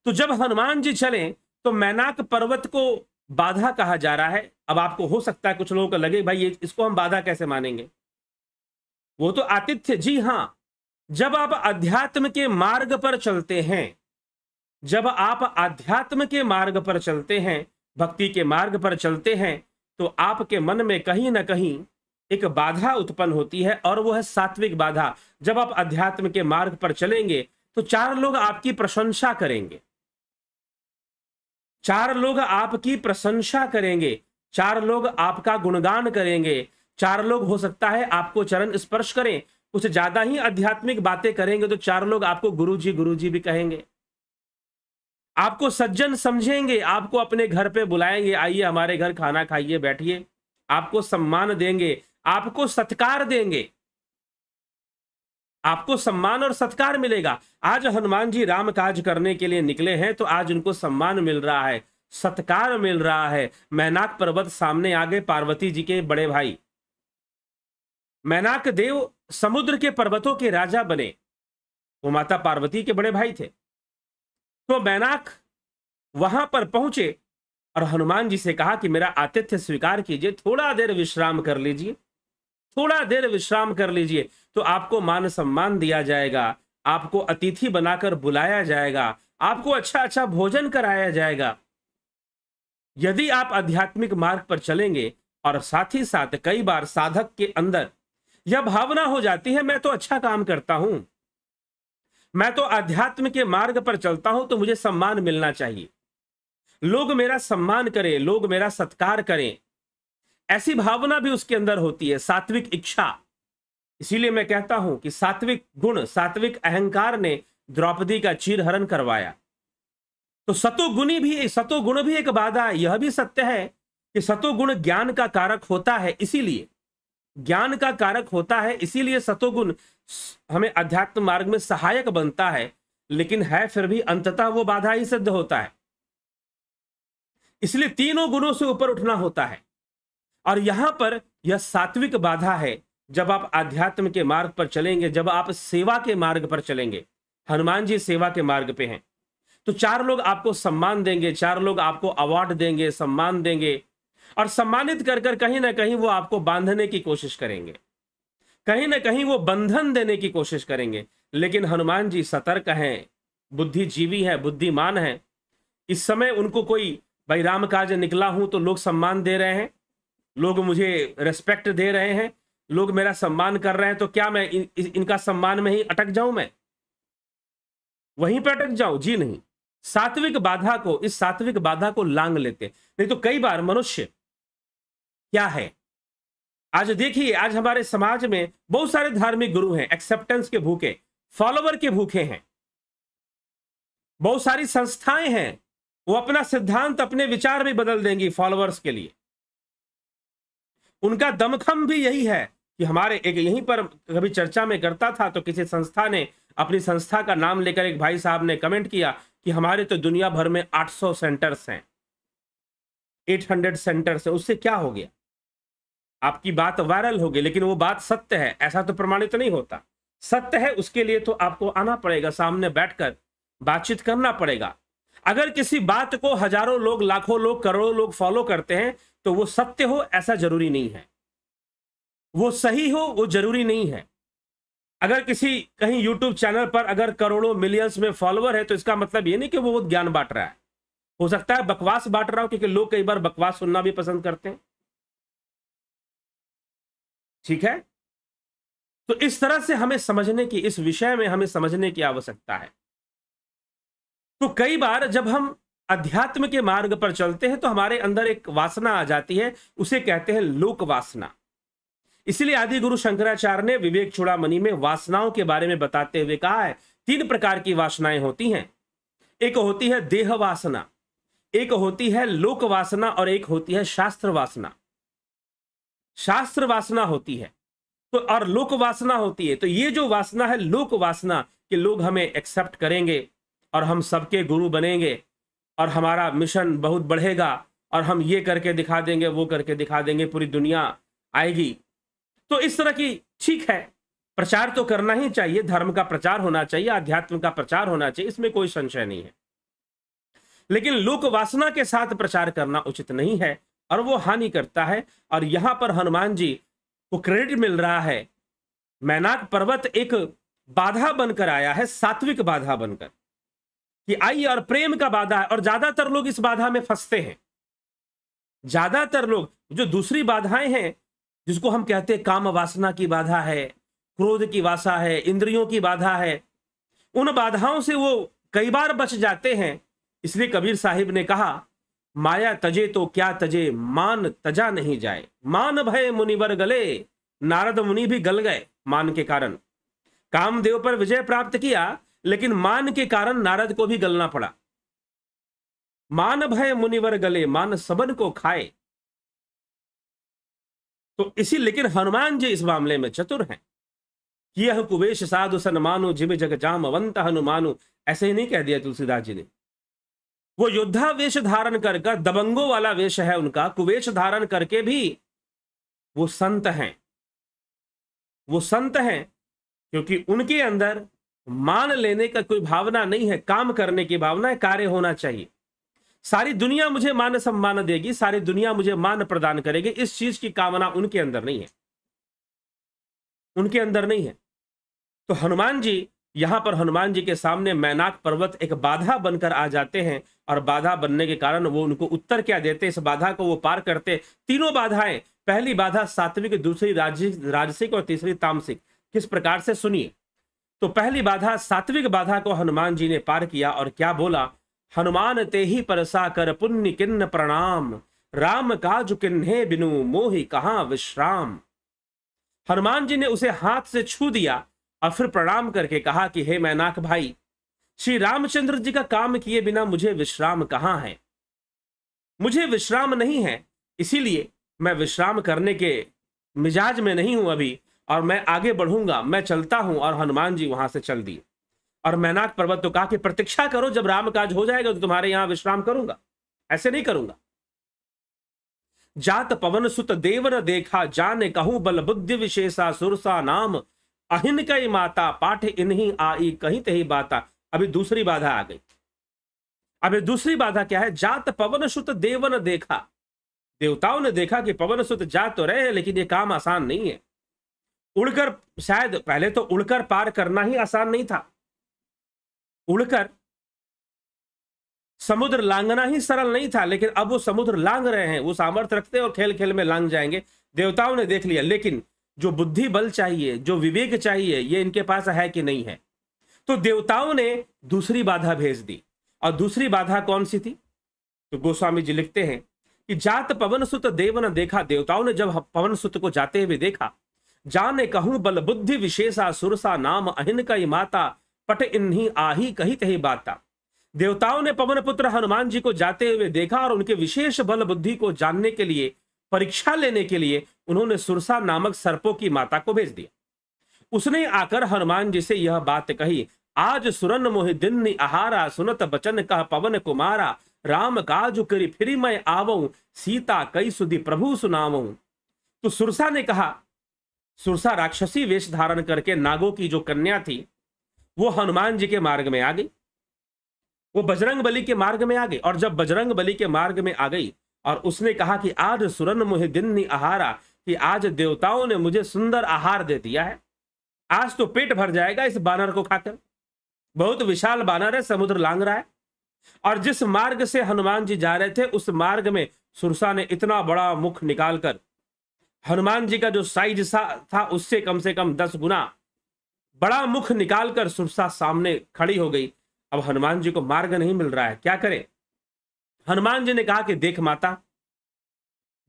तो जब हनुमान जी चले तो मैनाक पर्वत को बाधा कहा जा रहा है। अब आपको हो सकता है कुछ लोगों को लगे भाई इसको हम बाधा कैसे मानेंगे, वो तो आतिथ्य। जी हां, जब आप अध्यात्म के मार्ग पर चलते हैं, जब आप आध्यात्म के मार्ग पर चलते हैं, भक्ति के मार्ग पर चलते हैं, तो आपके मन में कहीं ना कहीं एक बाधा उत्पन्न होती है, और वो है सात्विक बाधा। जब आप अध्यात्म के मार्ग पर चलेंगे तो 4 लोग आपकी प्रशंसा करेंगे, 4 लोग आपकी प्रशंसा करेंगे, 4 लोग आपका गुणगान करेंगे, 4 लोग हो सकता है आपको चरण स्पर्श करें, कुछ ज्यादा ही आध्यात्मिक बातें करेंगे तो 4 लोग आपको गुरुजी भी कहेंगे, आपको सज्जन समझेंगे, आपको अपने घर पे बुलाएंगे, आइए हमारे घर खाना खाइए, बैठिए, आपको सम्मान देंगे, आपको सत्कार देंगे, आपको सम्मान और सत्कार मिलेगा। आज हनुमान जी राम काज करने के लिए निकले हैं, तो आज उनको सम्मान मिल रहा है, सत्कार मिल रहा है। मैनाक पर्वत सामने आ गए, पार्वती जी के बड़े भाई मैनाक देव समुद्र के पर्वतों के राजा बने, वो माता पार्वती के बड़े भाई थे। तो मैनाक वहां पर पहुंचे और हनुमान जी से कहा कि मेरा आतिथ्य स्वीकार कीजिए, थोड़ा देर विश्राम कर लीजिए, थोड़ा देर विश्राम कर लीजिए, तो आपको मान सम्मान दिया जाएगा, आपको अतिथि बनाकर बुलाया जाएगा, आपको अच्छा अच्छा भोजन कराया जाएगा। यदि आप आध्यात्मिक मार्ग पर चलेंगे, और साथ ही साथ कई बार साधक के अंदर यह भावना हो जाती है मैं तो अच्छा काम करता हूं, मैं तो आध्यात्म के मार्ग पर चलता हूं, तो मुझे सम्मान मिलना चाहिए, लोग मेरा सम्मान करें, लोग मेरा सत्कार करें, ऐसी भावना भी उसके अंदर होती है, सात्विक इच्छा। इसीलिए मैं कहता हूं कि सात्विक गुण, सात्विक अहंकार ने द्रौपदी का चीरहरण करवाया। तो सतोगुण भी एक बाधा है। यह भी सत्य है कि सतोगुण ज्ञान का कारक होता है, इसीलिए ज्ञान का कारक होता है, इसीलिए सतोगुण हमें अध्यात्म मार्ग में सहायक बनता है, लेकिन है फिर भी अंततः वो बाधा ही सिद्ध होता है। इसलिए तीनों गुणों से ऊपर उठना होता है, और यहां पर यह सात्विक बाधा है। जब आप आध्यात्म के मार्ग पर चलेंगे, जब आप सेवा के मार्ग पर चलेंगे, हनुमान जी सेवा के मार्ग पे हैं, तो 4 लोग आपको सम्मान देंगे, 4 लोग आपको अवार्ड देंगे, सम्मान देंगे, और सम्मानित कर कर कहीं ना कहीं वो आपको बांधने की कोशिश करेंगे, कहीं ना कहीं वो बंधन देने की कोशिश करेंगे। लेकिन हनुमान जी सतर्क हैं, बुद्धिजीवी हैं, बुद्धिमान हैं। इस समय उनको कोई भाई राम काज निकला हूं तो लोग सम्मान दे रहे हैं, लोग मुझे रेस्पेक्ट दे रहे हैं, लोग मेरा सम्मान कर रहे हैं, तो क्या मैं इनका सम्मान में ही अटक जाऊं, मैं वहीं पर अटक जाऊं? जी नहीं, सात्विक बाधा को, इस सात्विक बाधा को लांग लेते। नहीं तो कई बार मनुष्य क्या है, आज देखिए, आज हमारे समाज में बहुत सारे धार्मिक गुरु हैं, एक्सेप्टेंस के भूखे, फॉलोवर के भूखे हैं, बहुत सारी संस्थाएं हैं, वो अपना सिद्धांत, अपने विचार भी बदल देंगी फॉलोअर्स के लिए। उनका दमखम भी यही है कि हमारे एक, यहीं पर कभी चर्चा में करता था तो किसी संस्था ने, अपनी संस्था का नाम लेकर एक भाई साहब ने कमेंट किया कि हमारे तो दुनिया भर में 800 सेंटर्स हैं, 800 सेंटर्स हैं। उससे क्या हो गया? आपकी बात वायरल हो गई, लेकिन वो बात सत्य है ऐसा तो प्रमाणित नहीं होता। सत्य है उसके लिए तो आपको आना पड़ेगा, सामने बैठकर बातचीत करना पड़ेगा। अगर किसी बात को हजारों लोग, लाखों लोग, करोड़ों लोग फॉलो करते हैं तो वो सत्य हो ऐसा जरूरी नहीं है, वो सही हो वो जरूरी नहीं है। अगर किसी कहीं यूट्यूब चैनल पर अगर करोड़ों मिलियंस में फॉलोअर है तो इसका मतलब ये नहीं कि वो ज्ञान बांट रहा है, हो सकता है बकवास बांट रहा हो, क्योंकि लोग कई बार बकवास सुनना भी पसंद करते हैं। ठीक है, तो इस तरह से हमें समझने की, इस विषय में हमें समझने की आवश्यकता है। तो कई बार जब हम अध्यात्म के मार्ग पर चलते हैं तो हमारे अंदर एक वासना आ जाती है, उसे कहते हैं लोक वासना। इसलिए आदि गुरु शंकराचार्य ने विवेक चूड़ामणि में वासनाओं के बारे में बताते हुए कहा है 3 प्रकार की वासनाएं होती हैं। एक होती है देह वासना, एक होती है लोक वासना और एक होती है शास्त्र वासना। शास्त्र वासना होती है तो और लोक वासना होती है। तो ये जो वासना है लोक वासना कि लोग हमें एक्सेप्ट करेंगे और हम सबके गुरु बनेंगे और हमारा मिशन बहुत बढ़ेगा और हम ये करके दिखा देंगे, वो करके दिखा देंगे, पूरी दुनिया आएगी। तो इस तरह की, ठीक है, प्रचार तो करना ही चाहिए, धर्म का प्रचार होना चाहिए, अध्यात्म का प्रचार होना चाहिए, इसमें कोई संशय नहीं है। लेकिन लोक वासना के साथ प्रचार करना उचित नहीं है और वो हानि करता है। और यहां पर हनुमान जी को क्रेडिट मिल रहा है। मैनाक पर्वत एक बाधा बनकर आया है, सात्विक बाधा बनकर कि आई और प्रेम का बाधा है। और ज्यादातर लोग इस बाधा में फंसते हैं। ज्यादातर लोग जो दूसरी बाधाएं हैं, जिसको हम कहते हैं काम वासना की बाधा है, क्रोध की वासा है, इंद्रियों की बाधा है, उन बाधाओं से वो कई बार बच जाते हैं। इसलिए कबीर साहिब ने कहा, माया तजे तो क्या तजे, मान तजा नहीं जाए। मान भय मुनिवर गले, नारद मुनि भी गल गए मान के कारण। कामदेव पर विजय प्राप्त किया, लेकिन मान के कारण नारद को भी गलना पड़ा। मान भय मुनिवर गले, मान सबन को खाए। तो इसी, लेकिन हनुमान जी इस मामले में चतुर हैं। यह कुवेश साधु सन मानो, जिम जग जामवंत हनुमानु। ऐसे ही नहीं कह दिया तुलसीदास जी ने। वो योद्धा वेश धारण कर, दबंगों वाला वेश है उनका, कुवेश धारण करके भी वो संत हैं। वो संत हैं क्योंकि उनके अंदर मान लेने का कोई भावना नहीं है, काम करने की भावना है, कार्य होना चाहिए। सारी दुनिया मुझे मान सम्मान देगी, सारी दुनिया मुझे मान प्रदान करेगी, इस चीज की कामना उनके अंदर नहीं है, उनके अंदर नहीं है। तो हनुमान जी, यहां पर हनुमान जी के सामने मैनाक पर्वत एक बाधा बनकर आ जाते हैं और बाधा बनने के कारण वो उनको उत्तर क्या देते, इस बाधा को वो पार करते। तीनों बाधाएं, पहली बाधा सात्विक, दूसरी राजसिक और तीसरी तामसिक। किस प्रकार से, सुनिए। तो पहली बाधा, सात्विक बाधा को हनुमान जी ने पार किया और क्या बोला, हनुमान ते ही परसा कर पुण्य किन्न प्रणाम, राम काज किन्हे बिनु मोहि कहां विश्राम। हनुमान जी ने उसे हाथ से छू दिया और फिर प्रणाम करके कहा कि हे मैनाक भाई, श्री रामचंद्र जी का काम किए बिना मुझे विश्राम कहां है, मुझे विश्राम नहीं है, इसीलिए मैं विश्राम करने के मिजाज में नहीं हूं अभी, और मैं आगे बढ़ूंगा, मैं चलता हूं। और हनुमान जी वहां से चल दिए। और मैनाक पर्वत तो कहा कि प्रतीक्षा करो, जब राम काज हो जाएगा तो तुम्हारे यहां विश्राम करूंगा, ऐसे नहीं करूंगा। जात पवन सुत देव न देखा, जाने कहूं बल बुद्धि विशेषा, सुरसा नाम अहिन कई माता, पाठ इन्हीं आई कहीं तही बाता। अभी दूसरी बाधा आ गई। अभी दूसरी बाधा क्या है, जात पवन सुत देव न देखा। देवताओं ने देखा कि पवन सुत जा तो रहे हैं, लेकिन ये काम आसान नहीं है। उड़कर, शायद पहले तो उड़कर पार करना ही आसान नहीं था, उड़कर समुद्र लांघना ही सरल नहीं था, लेकिन अब वो समुद्र लांघ रहे हैं, वो सामर्थ्य रखते हैं और खेल खेल में लांघ जाएंगे। देवताओं ने देख लिया, लेकिन जो बुद्धि बल चाहिए, जो विवेक चाहिए, ये इनके पास है कि नहीं है। तो देवताओं ने दूसरी बाधा भेज दी। और दूसरी बाधा कौन सी थी, तो गोस्वामी जी लिखते हैं कि जात पवन सुत देव न देखा। देवताओं ने जब पवन सुत को जाते हुए देखा, जाने कहूं बल बुद्धि विशेषा, सुरसा नाम अहिन कई माता, पट इन्हीं आही कही तही बाता। देवताओं ने पवन पुत्र हनुमान जी को जाते हुए देखा और उनके विशेष बल बुद्धि को जानने के लिए, परीक्षा लेने के लिए उन्होंने सुरसा नामक सर्पों की माता को भेज दिया। उसने आकर हनुमान जी से यह बात कही, आज सुरन मोहि दिन आहारा, सुनत बचन कह पवन कुमारा, राम काज करी फिरी मैं आवऊं, सीता कई सुधि प्रभु सुनावऊं। तो सुरसा ने कहा, सुरसा राक्षसी वेश धारण करके नागों की जो कन्या थी, वो हनुमान जी के मार्ग में आ गई, वो बजरंग बली के मार्ग में आ गई। और जब बजरंग बली के मार्ग में आ गई और उसने कहा कि आज सुरन मोहि दिन आहारा, कि आज देवताओं ने मुझे सुंदर आहार दे दिया है, आज तो पेट भर जाएगा इस बानर को खाकर। बहुत विशाल बानर है, समुद्र लांघ रहा है। और जिस मार्ग से हनुमान जी जा रहे थे, उस मार्ग में सुरसा ने इतना बड़ा मुख निकालकर हनुमान जी का जो साइज था उससे कम से कम 10 गुना बड़ा मुख निकालकर सुरसा सामने खड़ी हो गई। अब हनुमान जी को मार्ग नहीं मिल रहा है, क्या करें? हनुमान जी ने कहा कि देख माता,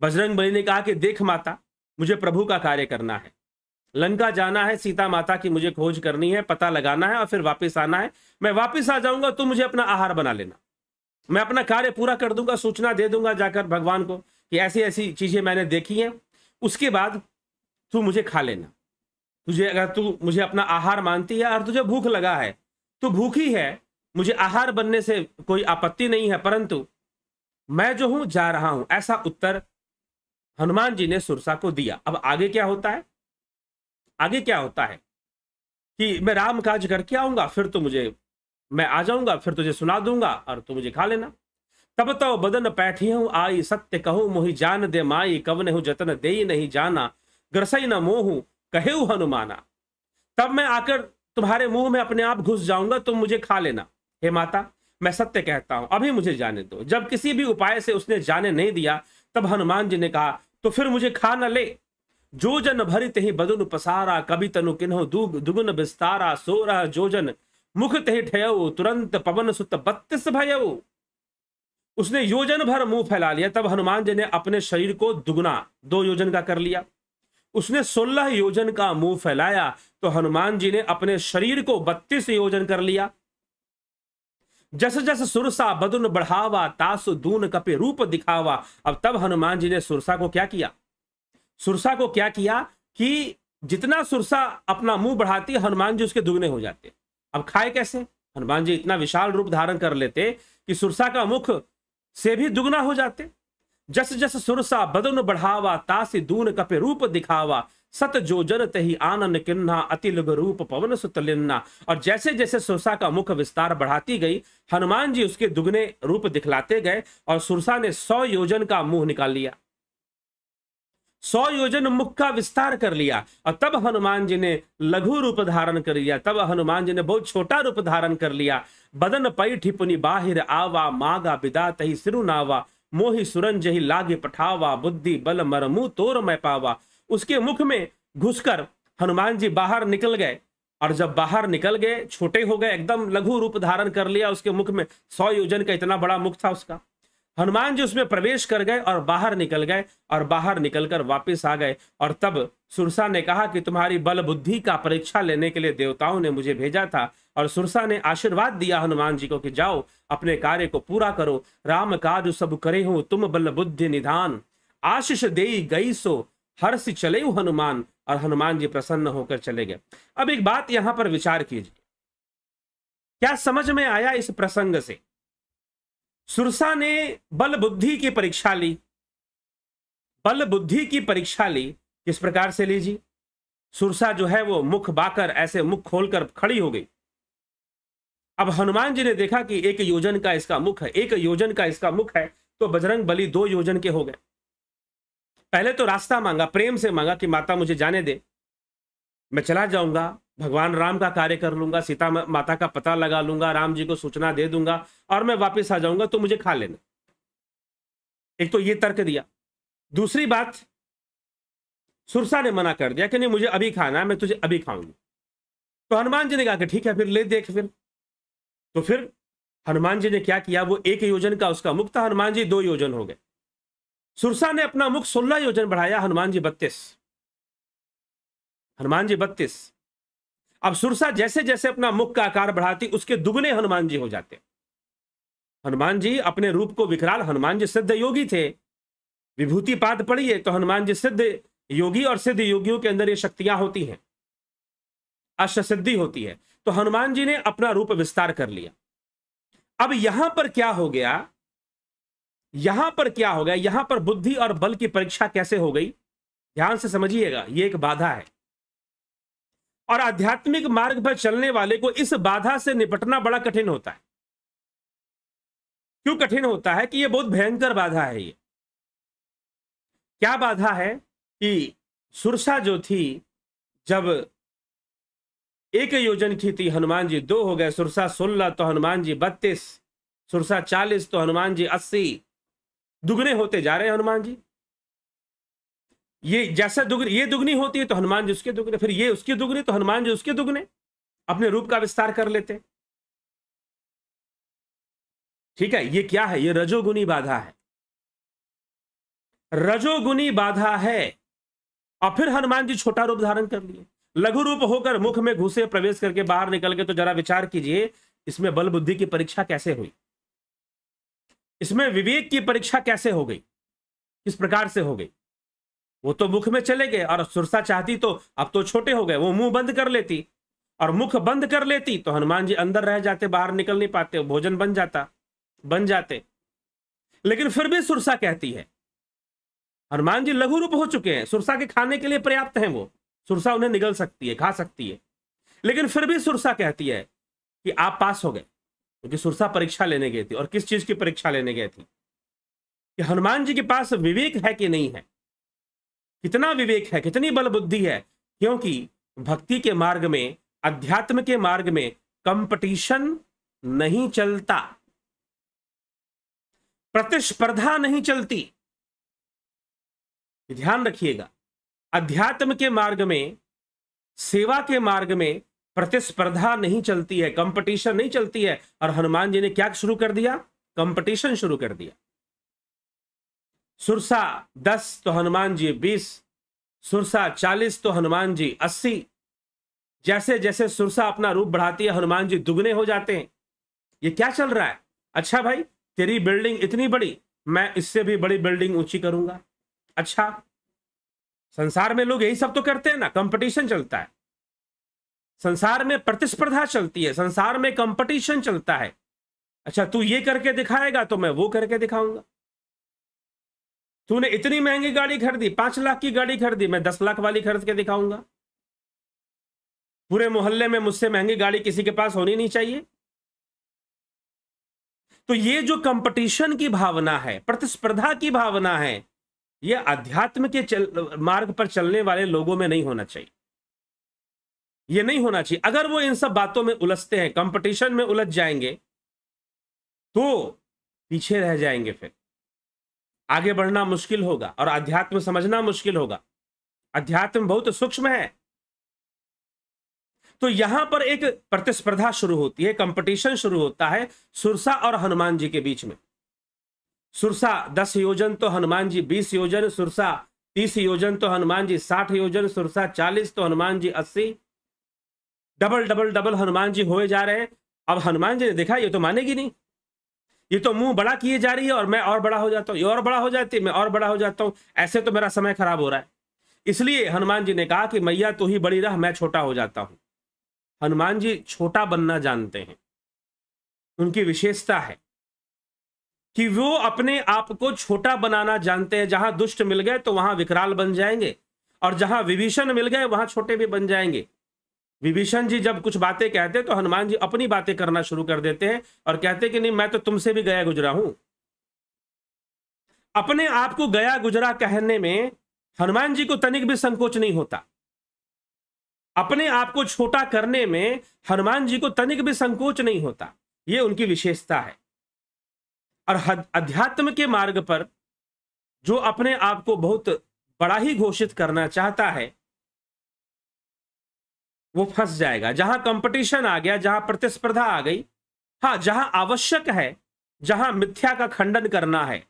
बजरंग बली ने कहा कि देख माता, मुझे प्रभु का कार्य करना है, लंका जाना है, सीता माता की मुझे खोज करनी है, पता लगाना है और फिर वापस आना है। मैं वापस आ जाऊंगा तो मुझे अपना आहार बना लेना, मैं अपना कार्य पूरा कर दूंगा, सूचना दे दूंगा जाकर भगवान को कि ऐसी ऐसी चीजें मैंने देखी हैं, उसके बाद तू मुझे खा लेना। तुझे अगर तू मुझे अपना आहार मानती है और तुझे भूख लगा है, तू भूखी है, मुझे आहार बनने से कोई आपत्ति नहीं है, परंतु मैं जो हूं जा रहा हूं। ऐसा उत्तर हनुमान जी ने सुरसा को दिया। अब आगे क्या होता है? आगे क्या होता है कि मैं राम काज करके आऊंगा, फिर तो मैं आ जाऊंगा, फिर तुझे सुना दूंगा और तू मुझे खा लेना। तब तो बदन पैठियों आई, सत्य कहूं मोहि जान दे माई, कवन हूं जतन दे नहीं जाना, ग्रसई न मोहू कहेऊ हनुमाना। तब मैं आकर तुम्हारे मुंह में अपने आप घुस जाऊंगा, तुम मुझे खा लेना। हे माता, मैं सत्य कहता हूं, अभी मुझे जाने दो। जब किसी भी उपाय से उसने जाने नहीं दिया, तब हनुमान जी ने कहा तो फिर मुझे खा न ले। जो जन भरी तही बदन पसारा, कभी तनु किन्हो दुगुन विस्तारा, सोरह जोजन मुख तही ठयऊ, तुरंत पवन सुत 32 भयऊ। उसने योजन भर मुंह फैला लिया। तब हनुमान जी ने अपने शरीर को दुगुना 2 योजन का कर लिया। उसने 16 योजन का मुंह फैलाया तो हनुमान जी ने अपने शरीर को 32 योजन कर लिया। जस जस सुरसा बदन बढ़ावा, तासु दून कपे रूप दिखावा। अब तब हनुमान जी ने सुरसा को क्या किया? सुरसा को क्या किया कि जितना सुरसा अपना मुंह बढ़ाती, हनुमान जी उसके दुगने हो जाते। अब खाए कैसे? हनुमान जी इतना विशाल रूप धारण कर लेते कि सुरसा का मुख से भी दुगना हो जाते। जस जस सुरसा बदन बढ़ावा, तासी दून कपे रूप दिखावा, सत जो जन तही आनन किन्हा, अति लघु रूप पवन सुत लिन्ना। और जैसे जैसे सुरसा का मुख विस्तार बढ़ाती गई, हनुमान जी उसके दुगने रूप दिखलाते गए और सुरसा ने 100 योजन का मुंह निकाल लिया, 100 योजन मुख का विस्तार कर लिया। और तब हनुमान जी ने लघु रूप धारण कर लिया, तब हनुमान जी ने बहुत छोटा रूप धारण कर लिया। बदन पई ठिपुनी बाहिर आवा, मागा बिदा तही सिरु नावा, मोहि सुरंजहि लागे पठावा, बुद्धि बल मरमु तोर मैं पावा। उसके मुख में घुसकर हनुमान जी बाहर निकल गए, और जब बाहर निकल गए, छोटे हो गए, एकदम लघु रूप धारण कर लिया। उसके मुख में 100 योजन का इतना बड़ा मुख था उसका। हनुमान जी उसमें प्रवेश कर गए और बाहर निकल गए, और बाहर निकलकर वापस आ गए। और तब सुरसा ने कहा कि तुम्हारी बल बुद्धि का परीक्षा लेने के लिए देवताओं ने मुझे भेजा था। और सुरसा ने आशीर्वाद दिया हनुमान जी को कि जाओ अपने कार्य को पूरा करो, राम काज सब करे हो तुम बल बुद्धि निधान, आशीष देई गई सो हर्ष चले हनुमान। और हनुमान जी प्रसन्न होकर चले गए। अब एक बात यहां पर विचार कीजिए, क्या समझ में आया इस प्रसंग से? सुरसा ने बल बुद्धि की परीक्षा ली। बल बुद्धि की परीक्षा ली किस प्रकार से लीजिए? सुरसा जो है वो मुख बाकर ऐसे मुख खोलकर खड़ी हो गई। अब हनुमान जी ने देखा कि 1 योजन का इसका मुख है, 1 योजन का इसका मुख है, तो बजरंग बली 2 योजन के हो गए। पहले तो रास्ता मांगा, प्रेम से मांगा कि माता मुझे जाने दे, मैं चला जाऊंगा, भगवान राम का कार्य कर लूंगा, सीता माता का पता लगा लूंगा, राम जी को सूचना दे दूंगा और मैं वापस आ जाऊंगा, तो मुझे खा लेना। एक तो ये तर्क दिया। दूसरी बात, सुरसा ने मना कर दिया कि नहीं मुझे अभी खाना है, मैं तुझे अभी खाऊंगी। तो हनुमान जी ने कहा कि ठीक है फिर ले देख। तो फिर हनुमान जी ने क्या किया? वो 1 योजन का उसका मुख था, हनुमान जी 2 योजन हो गए। सुरसा ने अपना मुख 16 योजन बढ़ाया, हनुमान जी 32। हनुमान जी 32। अब सुरसा जैसे जैसे अपना मुख का आकार बढ़ाती, उसके दुगने हनुमान जी हो जाते। हनुमान जी अपने रूप को विकराल, हनुमान जी सिद्ध योगी थे, विभूति पाद पढ़िए तो हनुमान जी सिद्ध योगी, और सिद्ध योगियों के अंदर ये शक्तियां होती हैं, अष्ट सिद्धि होती है। तो हनुमान जी ने अपना रूप विस्तार कर लिया। अब यहां पर क्या हो गया? यहां पर क्या हो गया? यहां पर बुद्धि और बल की परीक्षा कैसे हो गई? ध्यान से समझिएगा, यह एक बाधा है, और आध्यात्मिक मार्ग पर चलने वाले को इस बाधा से निपटना बड़ा कठिन होता है। क्यों कठिन होता है? कि यह बहुत भयंकर बाधा है। ये क्या बाधा है कि सुरसा जो थी, जब 1 योजन की थी, हनुमान जी 2 हो गए। सुरसा 16 तो हनुमान जी 32, सुरसा 40 तो हनुमान जी 80, दुगने होते जा रहे हैं हनुमान जी। ये जैसे दुगनी, ये दुगनी होती है तो हनुमान जी उसके दुगने, फिर ये उसकी दुगनी तो हनुमान जी उसके दुगने अपने रूप का विस्तार कर लेते। ठीक है, ये क्या है? ये रजोगुनी बाधा है, रजोगुनी बाधा है। और फिर हनुमान जी छोटा रूप धारण कर लिए, लघु रूप होकर मुख में घुसे, प्रवेश करके बाहर निकल के। तो जरा विचार कीजिए, इसमें बल बुद्धि की परीक्षा कैसे हुई, इसमें विवेक की परीक्षा कैसे हो गई, किस प्रकार से हो गई? वो तो मुख में चले गए, और सुरसा चाहती तो अब तो छोटे हो गए, वो मुंह बंद कर लेती, और मुख बंद कर लेती तो हनुमान जी अंदर रह जाते, बाहर निकल नहीं पाते, भोजन बन जाते। लेकिन फिर भी सुरसा कहती है, हनुमान जी लघु रूप हो चुके हैं, सुरसा के खाने के लिए पर्याप्त हैं, वो सुरसा उन्हें निगल सकती है, खा सकती है। लेकिन फिर भी सुरसा कहती है कि आप पास हो गए, क्योंकि सुरसा परीक्षा लेने गई थी। और किस चीज की परीक्षा लेने गई थी? कि हनुमान जी के पास विवेक है कि नहीं है, कितना विवेक है, कितनी बल बुद्धि है। क्योंकि भक्ति के मार्ग में, अध्यात्म के मार्ग में कंपटीशन नहीं चलता, प्रतिस्पर्धा नहीं चलती। ध्यान रखिएगा, अध्यात्म के मार्ग में, सेवा के मार्ग में प्रतिस्पर्धा नहीं चलती है, कंपटीशन नहीं चलती है। और हनुमान जी ने क्या शुरू कर दिया? कंपटीशन शुरू कर दिया। सुरसा 10 तो हनुमान जी 20, सुरसा 40 तो हनुमान जी 80। जैसे जैसे सुरसा अपना रूप बढ़ाती है, हनुमान जी दुगने हो जाते हैं। ये क्या चल रहा है? अच्छा भाई, तेरी बिल्डिंग इतनी बड़ी, मैं इससे भी बड़ी बिल्डिंग ऊंची करूंगा। अच्छा, संसार में लोग यही सब तो करते हैं ना, कंपटीशन चलता है, संसार में प्रतिस्पर्धा चलती है, संसार में कंपटीशन चलता है। अच्छा, तू ये करके दिखाएगा तो मैं वो करके दिखाऊंगा। तूने इतनी महंगी गाड़ी खरीदी, 5 लाख की गाड़ी खरीदी, मैं 10 लाख वाली खरीद के दिखाऊंगा। पूरे मोहल्ले में मुझसे महंगी गाड़ी किसी के पास होनी नहीं चाहिए। तो ये जो कंपटीशन की भावना है, प्रतिस्पर्धा की भावना है, ये अध्यात्म के मार्ग पर चलने वाले लोगों में नहीं होना चाहिए। ये नहीं होना चाहिए। अगर वो इन सब बातों में उलझते हैं, कंपटीशन में उलझ जाएंगे, तो पीछे रह जाएंगे, फिर आगे बढ़ना मुश्किल होगा और अध्यात्म समझना मुश्किल होगा। अध्यात्म बहुत सूक्ष्म है। तो यहां पर एक प्रतिस्पर्धा शुरू होती है, कंपटीशन शुरू होता है सुरसा और हनुमान जी के बीच में। सुरसा 10 योजन तो हनुमान जी 20 योजन, सुरसा 30 योजन तो हनुमान जी 60 योजन, सुरसा 40 तो Hanuman ji 80। Double double double Hanuman ji होए जा रहे हैं। अब हनुमान जी ने देखा ये तो मानेगी नहीं, ये तो मुंह बड़ा किए जा रही है, और मैं और बड़ा हो जाता हूं, ये और बड़ा हो जाती है, मैं और बड़ा हो जाता हूं, ऐसे तो मेरा समय खराब हो रहा है। इसलिए हनुमान जी ने कहा कि मैया तू ही बड़ी रह, मैं छोटा हो जाता हूं। हनुमान जी छोटा बनना जानते हैं, उनकी विशेषता है कि वो अपने आप को छोटा बनाना जानते हैं। जहां दुष्ट मिल गए तो वहां विकराल बन जाएंगे, और जहां विभीषण मिल गए वहां छोटे भी बन जाएंगे। विभीषण जी जब कुछ बातें कहते तो हनुमान जी अपनी बातें करना शुरू कर देते हैं और कहते कि नहीं, मैं तो तुमसे भी गया गुजरा हूं। अपने आप को गया गुजरा कहने में हनुमान जी को तनिक भी संकोच नहीं होता। अपने आप को छोटा करने में हनुमान जी को तनिक भी संकोच नहीं होता। यह उनकी विशेषता है। और अध्यात्म के मार्ग पर जो अपने आप को बहुत बड़ा ही घोषित करना चाहता है, वो फंस जाएगा। जहां कंपटीशन आ गया, जहां प्रतिस्पर्धा आ गई, हाँ, जहां आवश्यक है, जहां मिथ्या का खंडन करना है,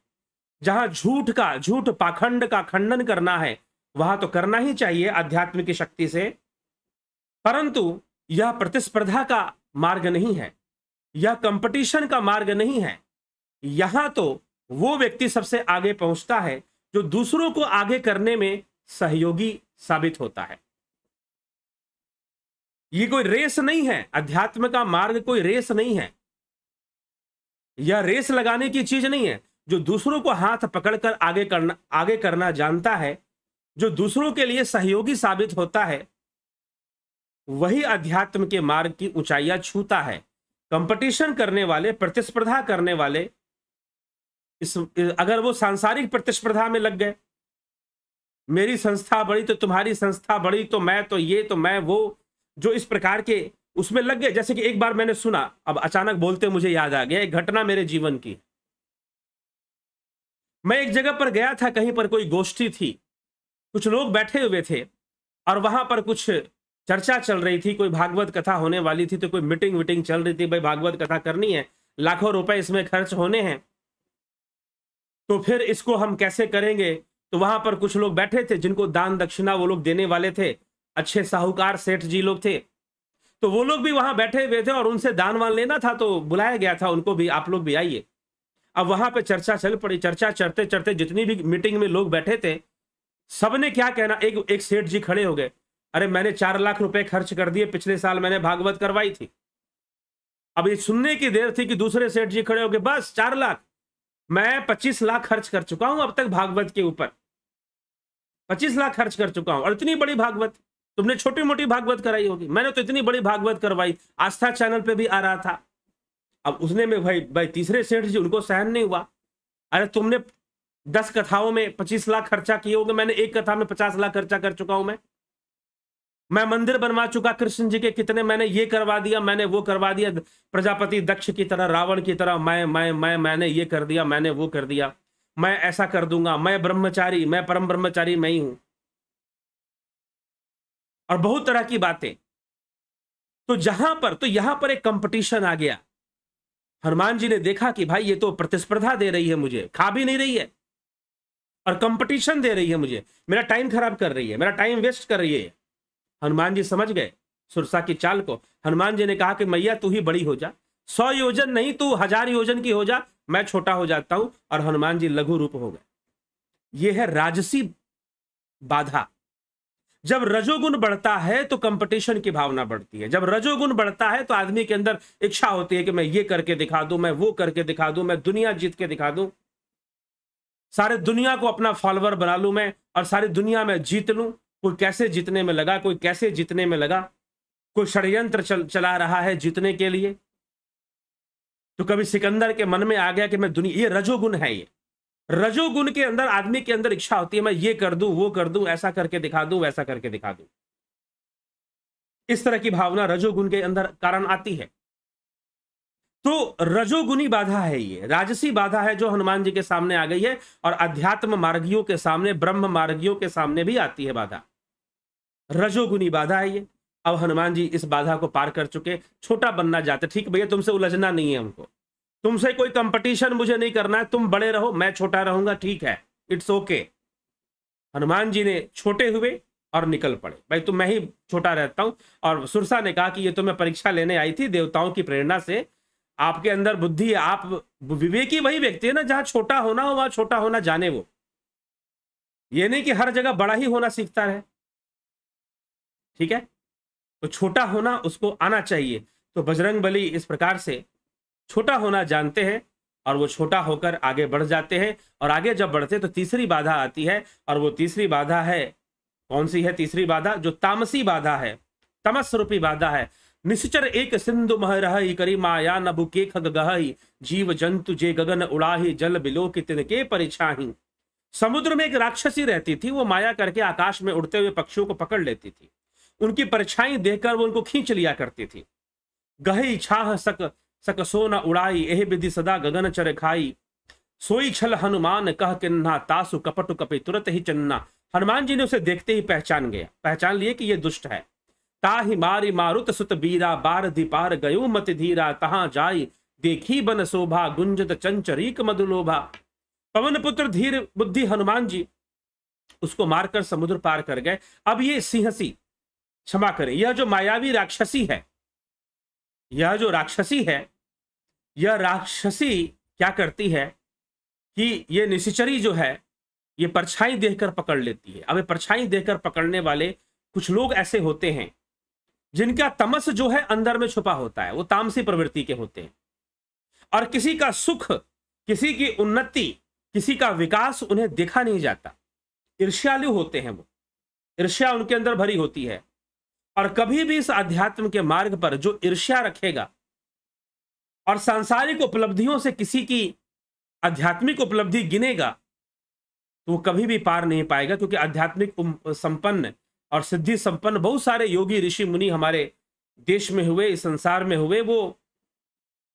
जहां झूठ पाखंड का खंडन करना है, वहां तो करना ही चाहिए अध्यात्म की शक्ति से। परंतु यह प्रतिस्पर्धा का मार्ग नहीं है, यह कंपटीशन का मार्ग नहीं है। यहां तो वो व्यक्ति सबसे आगे पहुंचता है जो दूसरों को आगे करने में सहयोगी साबित होता है। ये कोई रेस नहीं है, अध्यात्म का मार्ग कोई रेस नहीं है, यह रेस लगाने की चीज नहीं है। जो दूसरों को हाथ पकड़कर आगे करना जानता है, जो दूसरों के लिए सहयोगी साबित होता है, वही अध्यात्म के मार्ग की ऊंचाइयां छूता है। कंपटीशन करने वाले, प्रतिस्पर्धा करने वाले, अगर वो सांसारिक प्रतिस्पर्धा में लग गए, मेरी संस्था बड़ी तो तुम्हारी संस्था बड़ी, तो मैं तो ये तो मैं वो, जो इस प्रकार के उसमें लग गए। जैसे कि एक बार मैंने सुना, अब अचानक बोलते मुझे याद आ गया, एक घटना मेरे जीवन की। मैं एक जगह पर गया था, कहीं पर कोई गोष्ठी थी, कुछ लोग बैठे हुए थे और वहां पर कुछ चर्चा चल रही थी, कोई भागवत कथा होने वाली थी, तो कोई मीटिंग वीटिंग चल रही थी, भाई भागवत कथा करनी है, लाखों रुपए इसमें खर्च होने हैं, तो फिर इसको हम कैसे करेंगे। तो वहां पर कुछ लोग बैठे थे जिनको दान दक्षिणा वो लोग देने वाले थे, अच्छे साहूकार सेठ जी लोग थे, तो वो लोग भी वहां बैठे हुए थे और उनसे दान वान लेना था, तो बुलाया गया था उनको भी, आप लोग भी आइए। अब वहां पे चर्चा चल पड़ी, चर्चा चढ़ते चढ़ते जितनी भी मीटिंग में लोग बैठे थे सबने क्या कहना, एक सेठ जी खड़े हो गए, अरे मैंने 4 लाख रुपए खर्च कर दिए, पिछले साल मैंने भागवत करवाई थी। अब ये सुनने की देर थी कि दूसरे सेठ जी खड़े हो गए, बस 4 लाख, मैं 25 लाख खर्च कर चुका हूं अब तक भागवत के ऊपर, 25 लाख खर्च कर चुका हूं, और इतनी बड़ी भागवत, तुमने छोटी मोटी भागवत कराई होगी, मैंने तो इतनी बड़ी भागवत करवाई, आस्था चैनल पे भी आ रहा था। अब उसने में भाई तीसरे सेठ जी, उनको सहन नहीं हुआ, अरे तुमने 10 कथाओं में 25 लाख खर्चा किए होंगे, मैंने एक कथा में 50 लाख खर्चा कर चुका हूं, मैं मंदिर बनवा चुका कृष्ण जी के कितने, मैंने ये करवा दिया, मैंने वो करवा दिया, प्रजापति दक्ष की तरह, रावण की तरह, मैंने ये कर दिया, मैंने वो कर दिया, मैं ऐसा कर दूंगा, मैं ब्रह्मचारी, मैं परम ब्रह्मचारी मैं ही हूं, और बहुत तरह की बातें। तो यहां पर एक कंपटीशन आ गया। हनुमान जी ने देखा कि भाई ये तो प्रतिस्पर्धा दे रही है मुझे, खा भी नहीं रही है और कंपटीशन दे रही है मुझे, मेरा टाइम खराब कर रही है, मेरा टाइम वेस्ट कर रही है। हनुमान जी समझ गए सुरसा की चाल को। हनुमान जी ने कहा कि मैया तू ही बड़ी हो जा, 100 योजन नहीं तू 1000 योजन की हो जा, मैं छोटा हो जाता हूं, और हनुमान जी लघु रूप हो गए। यह है राजसी बाधा। जब रजोगुण बढ़ता है तो कंपटीशन की भावना बढ़ती है, जब रजोगुण बढ़ता है तो आदमी के अंदर इच्छा होती है कि मैं ये करके दिखा दूं, मैं वो करके दिखा दूं, मैं दुनिया जीत के दिखा दूं, सारे दुनिया को अपना फॉलोअर बना लूं मैं, और सारी दुनिया में जीत लूं। कोई कैसे जीतने में लगा, कोई कैसे जीतने में लगा, कोई षड्यंत्र चला रहा है जीतने के लिए। तो कभी सिकंदर के मन में आ गया कि मैं दुनिया, ये रजोगुण है, ये रजोगुण के अंदर आदमी के अंदर इच्छा होती है मैं ये कर दूं, वो कर दूं, ऐसा करके दिखा दूं, वैसा करके दिखा दूं। इस तरह की भावना रजोगुण के अंदर कारण आती है। तो रजोगुनी बाधा है, ये राजसी बाधा है जो हनुमान जी के सामने आ गई है, और अध्यात्म मार्गियों के सामने, ब्रह्म मार्गियों के सामने भी आती है बाधा, रजोगुनी बाधा है ये। अब हनुमान जी इस बाधा को पार कर चुके, छोटा बनना चाहते, ठीक भैया तुमसे उलझना नहीं है हमको, तुमसे कोई कंपटीशन मुझे नहीं करना है, तुम बड़े रहो मैं छोटा रहूंगा, ठीक है, इट्स ओके। हनुमान जी ने छोटे हुए और निकल पड़े, भाई तुम मैं ही छोटा रहता हूं। और सुरसा ने कहा कि ये तो मैं परीक्षा लेने आई थी, देवताओं की प्रेरणा से आपके अंदर बुद्धि है, आप विवेकी वही व्यक्ति है ना जहां छोटा होना हो वहां छोटा होना जाने, वो ये नहीं कि हर जगह बड़ा ही होना सीखता रहे, ठीक है, तो छोटा होना उसको आना चाहिए। तो बजरंग बली इस प्रकार से छोटा होना जानते हैं और वो छोटा होकर आगे बढ़ जाते हैं, और आगे जब बढ़ते तो तीसरी बाधा आती है, और वो तीसरी बाधा है, कौन सी है तीसरी बाधा, जो तामसी बाधा है, तमस रूपी बाधा है। निश्चर एक सिंधु मह रही करी माया नभु के खग गहई, जीव जंतु जे गगन उड़ाही जल बिलो के तिनके परिछाही। समुद्र में एक राक्षसी रहती थी, वो माया करके आकाश में उड़ते हुए पक्षियों को पकड़ लेती थी, उनकी परछाई देखकर वो उनको खींच लिया करती थी। गही छाह सक सो न उड़ाई, एह विधि सदा गगन चर खाई, सोई छल हनुमान कह किन्हा, तासु कपटु कपि तुरत ही चन्ना। हनुमान जी ने उसे देखते ही पहचान लिए कि ये दुष्ट है। ताहि मारी मारुत सुत बीरा, बार दीपार गयो मत धीरा, तहां जाई देखी बन शोभा, गुंजत चंचरीक मधुलोभा। पवन पुत्र धीर बुद्धि हनुमान जी उसको मारकर समुद्र पार कर गए। अब ये सिंहसी, क्षमा करें, यह जो मायावी राक्षसी है, यह जो राक्षसी है, यह राक्षसी क्या करती है कि ये निशिचरी जो है ये परछाई देखकर पकड़ लेती है। अब ये परछाई देखकर पकड़ने वाले कुछ लोग ऐसे होते हैं जिनका तमस जो है अंदर में छुपा होता है, वो तामसी प्रवृत्ति के होते हैं, और किसी का सुख, किसी की उन्नति, किसी का विकास उन्हें देखा नहीं जाता। ईर्ष्यालु होते हैं, वो ईर्ष्या उनके अंदर भरी होती है, और कभी भी इस अध्यात्म के मार्ग पर जो ईर्ष्या रखेगा और सांसारिक उपलब्धियों से किसी की आध्यात्मिक उपलब्धि गिनेगा तो वो कभी भी पार नहीं पाएगा, क्योंकि आध्यात्मिक संपन्न और सिद्धि संपन्न बहुत सारे योगी ऋषि मुनि हमारे देश में हुए, इस संसार में हुए, वो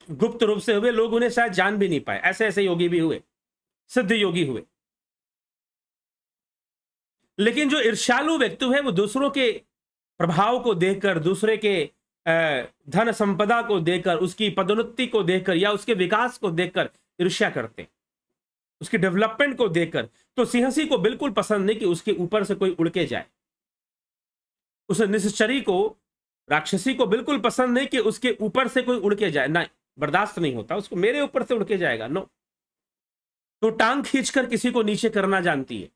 गुप्त रूप से हुए, लोग उन्हें शायद जान भी नहीं पाए, ऐसे ऐसे योगी भी हुए, सिद्ध योगी हुए। लेकिन जो ईर्ष्यालु व्यक्ति है वो दूसरों के प्रभाव को देखकर, दूसरे के धन संपदा को देखकर, उसकी पदोन्नति को देखकर या उसके विकास को देखकर ईर्ष्या करते, उसकी डेवलपमेंट को देखकर। तो सिंहसी को बिल्कुल पसंद नहीं कि उसके ऊपर से कोई उड़ के जाए। उस निश्चरी को, राक्षसी को बिल्कुल पसंद नहीं कि उसके ऊपर से कोई उड़ के जाए, नहीं, बर्दाश्त नहीं होता उसको, मेरे ऊपर से उड़ के जाएगा, नो। तो टांग खींचकर किसी को नीचे करना जानती है,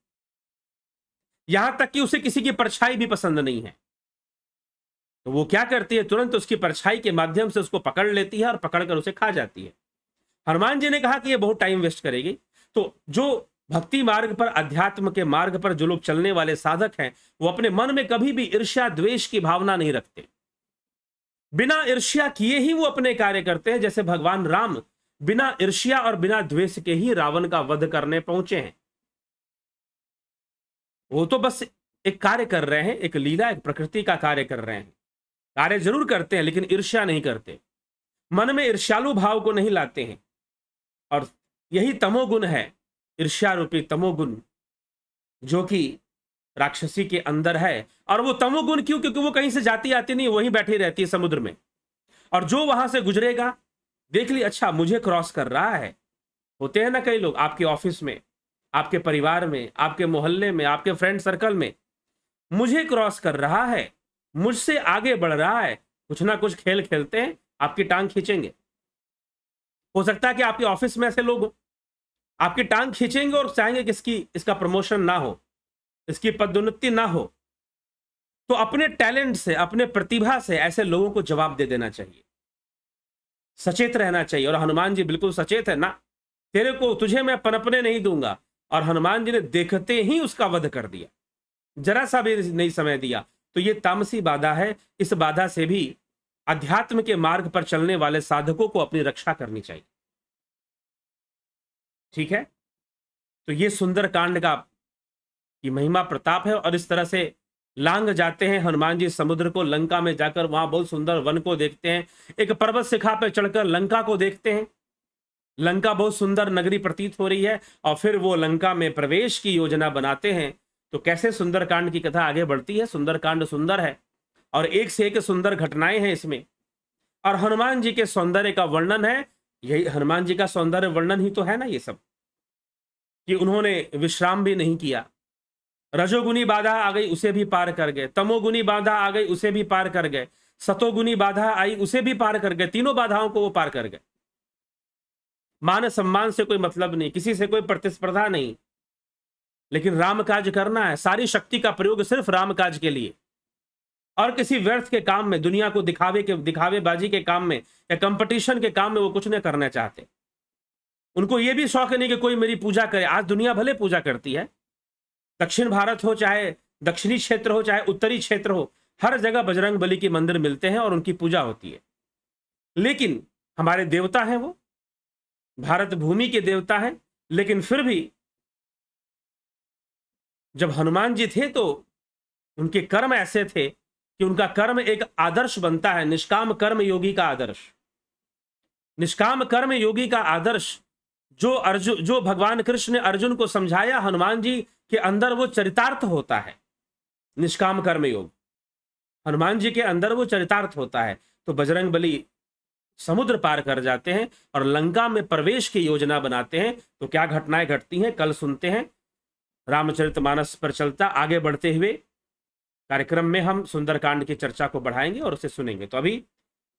यहां तक कि उसे किसी की परछाई भी पसंद नहीं है। तो वो क्या करती है, तुरंत उसकी परछाई के माध्यम से उसको पकड़ लेती है और पकड़कर उसे खा जाती है। हनुमान जी ने कहा कि ये बहुत टाइम वेस्ट करेगी। तो जो भक्ति मार्ग पर, अध्यात्म के मार्ग पर जो लोग चलने वाले साधक हैं, वो अपने मन में कभी भी ईर्ष्या द्वेष की भावना नहीं रखते। बिना ईर्ष्या किए ही वो अपने कार्य करते हैं। जैसे भगवान राम बिना ईर्ष्या और बिना द्वेष के ही रावण का वध करने पहुंचे हैं। वो तो बस एक कार्य कर रहे हैं, एक लीला, एक प्रकृति का कार्य कर रहे हैं। कार्य जरूर करते हैं लेकिन ईर्ष्या नहीं करते, मन में ईर्ष्यालु भाव को नहीं लाते हैं। और यही तमोगुण है, ईर्ष्या रूपी तमोगुण, जो कि राक्षसी के अंदर है। और वो तमोगुण क्यों? क्योंकि वो कहीं से जाती आती नहीं, वहीं बैठी रहती है समुद्र में। और जो वहां से गुजरेगा, देख ली, अच्छा मुझे क्रॉस कर रहा है। होते हैं ना कई लोग आपके ऑफिस में, आपके परिवार में, आपके मोहल्ले में, आपके फ्रेंड सर्कल में, मुझे क्रॉस कर रहा है, मुझसे आगे बढ़ रहा है। कुछ ना कुछ खेल खेलते हैं, आपकी टांग खींचेंगे। हो सकता है कि आपके ऑफिस में ऐसे लोग हो, आपकी टांग खींचेंगे और चाहेंगे कि इसका प्रमोशन ना हो, इसकी पदोन्नति ना हो। तो अपने टैलेंट से, अपने प्रतिभा से ऐसे लोगों को जवाब दे देना चाहिए, सचेत रहना चाहिए। और हनुमान जी बिल्कुल सचेत है ना, तेरे को, तुझे मैं पनपने नहीं दूंगा। और हनुमान जी ने देखते ही उसका वध कर दिया, जरा सा भी नहीं समय दिया। तो ये तामसी बाधा है। इस बाधा से भी अध्यात्म के मार्ग पर चलने वाले साधकों को अपनी रक्षा करनी चाहिए। ठीक है, तो ये सुंदर कांड का की महिमा प्रताप है। और इस तरह से लांग जाते हैं हनुमान जी समुद्र को, लंका में जाकर वहां बहुत सुंदर वन को देखते हैं, एक पर्वत शिखा पर चढ़कर लंका को देखते हैं। लंका बहुत सुंदर नगरी प्रतीत हो रही है। और फिर वो लंका में प्रवेश की योजना बनाते हैं। तो कैसे सुंदरकांड की कथा आगे बढ़ती है। सुंदरकांड सुंदर है और एक से एक सुंदर घटनाएं हैं इसमें। और हनुमान जी के सौंदर्य का वर्णन है। यही हनुमान जी का सौंदर्य वर्णन ही तो है ना ये सब, कि उन्होंने विश्राम भी नहीं किया। रजोगुनी बाधा आ गई, उसे भी पार कर गए। तमोगुनी बाधा आ गई, उसे भी पार कर गए। सतोगुनी बाधा आई, उसे भी पार कर गए। तीनों बाधाओं को वो पार कर गए। मान सम्मान से कोई मतलब नहीं, किसी से कोई प्रतिस्पर्धा नहीं, लेकिन राम काज करना है। सारी शक्ति का प्रयोग सिर्फ राम काज के लिए, और किसी व्यर्थ के काम में, दुनिया को दिखावेबाजी के काम में या कंपटीशन के काम में वो कुछ नहीं करना चाहते। उनको ये भी शौक नहीं कि कोई मेरी पूजा करे। आज दुनिया भले पूजा करती है, दक्षिण भारत हो, चाहे दक्षिणी क्षेत्र हो, चाहे उत्तरी क्षेत्र हो, हर जगह बजरंग बली के मंदिर मिलते हैं और उनकी पूजा होती है। लेकिन हमारे देवता हैं, वो भारत भूमि के देवता हैं। लेकिन फिर भी जब हनुमान जी थे तो उनके कर्म ऐसे थे कि उनका कर्म एक आदर्श बनता है, निष्काम कर्म योगी का आदर्श। निष्काम कर्म योगी का आदर्श जो भगवान कृष्ण ने अर्जुन को समझाया, हनुमान जी के अंदर वो चरितार्थ होता है। निष्काम कर्म योग हनुमान जी के अंदर वो चरितार्थ होता है। तो बजरंग बली समुद्र पार कर जाते हैं और लंका में प्रवेश की योजना बनाते हैं। तो क्या घटनाएं घटती हैं कल सुनते हैं। रामचरितमानस पर चलता आगे बढ़ते हुए कार्यक्रम में हम सुंदरकांड की चर्चा को बढ़ाएंगे और उसे सुनेंगे। तो अभी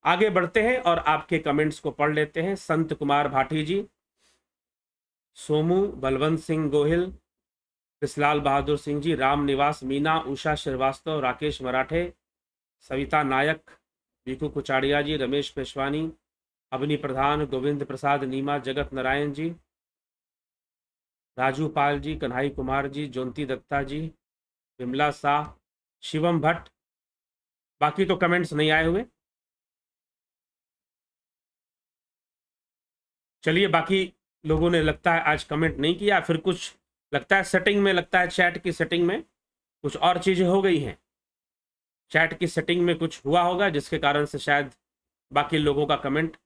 आगे बढ़ते हैं और आपके कमेंट्स को पढ़ लेते हैं। संत कुमार भाटी जी, सोमू, बलवंत सिंह गोहिल, कृष्णलाल बहादुर सिंह जी, राम निवास मीना, उषा श्रीवास्तव, राकेश मराठे, सविता नायक, बीकू कुचाड़िया जी, रमेश पेशवानी, अवनी प्रधान, गोविंद प्रसाद नीमा, जगत नारायण जी, राजू पाल जी, कन्हाई कुमार जी, ज्योति दत्ता जी, विमला शाह, शिवम भट्ट। बाकी तो कमेंट्स नहीं आए हुए। चलिए, बाकी लोगों ने लगता है आज कमेंट नहीं किया, फिर कुछ लगता है सेटिंग में, लगता है चैट की सेटिंग में कुछ और चीजें हो गई हैं। चैट की सेटिंग में कुछ हुआ होगा जिसके कारण से शायद बाकी लोगों का कमेंट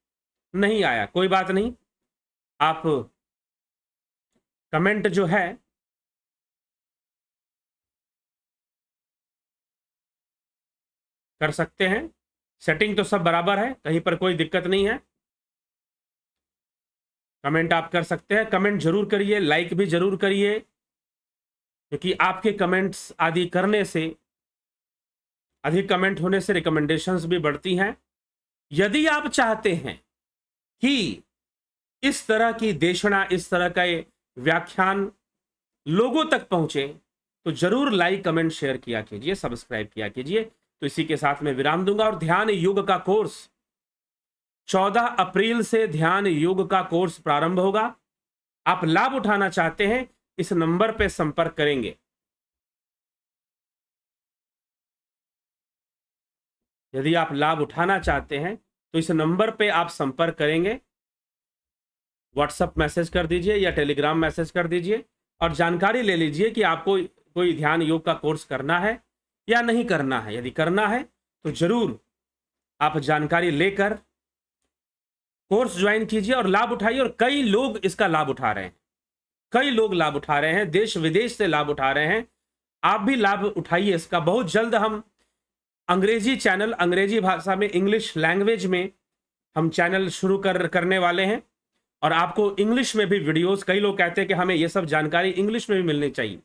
नहीं आया। कोई बात नहीं, आप कमेंट जो है कर सकते हैं। सेटिंग तो सब बराबर है, कहीं पर कोई दिक्कत नहीं है। कमेंट आप कर सकते हैं, कमेंट जरूर करिए, लाइक भी जरूर करिए, क्योंकि आपके कमेंट्स आदि करने से, अधिक कमेंट होने से रिकमेंडेशंस भी बढ़ती हैं। यदि आप चाहते हैं कि इस तरह की देशना, इस तरह का ये व्याख्यान लोगों तक पहुंचे, तो जरूर लाइक कमेंट शेयर किया कीजिए, सब्सक्राइब किया कीजिए। तो इसी के साथ मैं विराम दूंगा। और ध्यान योग का कोर्स 14 अप्रैल से ध्यान योग का कोर्स प्रारंभ होगा। आप लाभ उठाना चाहते हैं, इस नंबर पे संपर्क करेंगे। यदि आप लाभ उठाना चाहते हैं तो इस नंबर पे आप संपर्क करेंगे। व्हाट्सएप मैसेज कर दीजिए या टेलीग्राम मैसेज कर दीजिए और जानकारी ले लीजिए कि आपको कोई ध्यान योग का कोर्स करना है या नहीं करना है। यदि करना है तो जरूर आप जानकारी लेकर कोर्स ज्वाइन कीजिए और लाभ उठाइए। और कई लोग इसका लाभ उठा रहे हैं, कई लोग लाभ उठा रहे हैं, देश विदेश से लाभ उठा रहे हैं। आप भी लाभ उठाइए इसका। बहुत जल्द हम अंग्रेजी चैनल, अंग्रेजी भाषा में, इंग्लिश लैंग्वेज में हम चैनल शुरू करने वाले हैं। और आपको इंग्लिश में भी वीडियोस, कई लोग कहते हैं कि हमें यह सब जानकारी इंग्लिश में भी मिलनी चाहिए।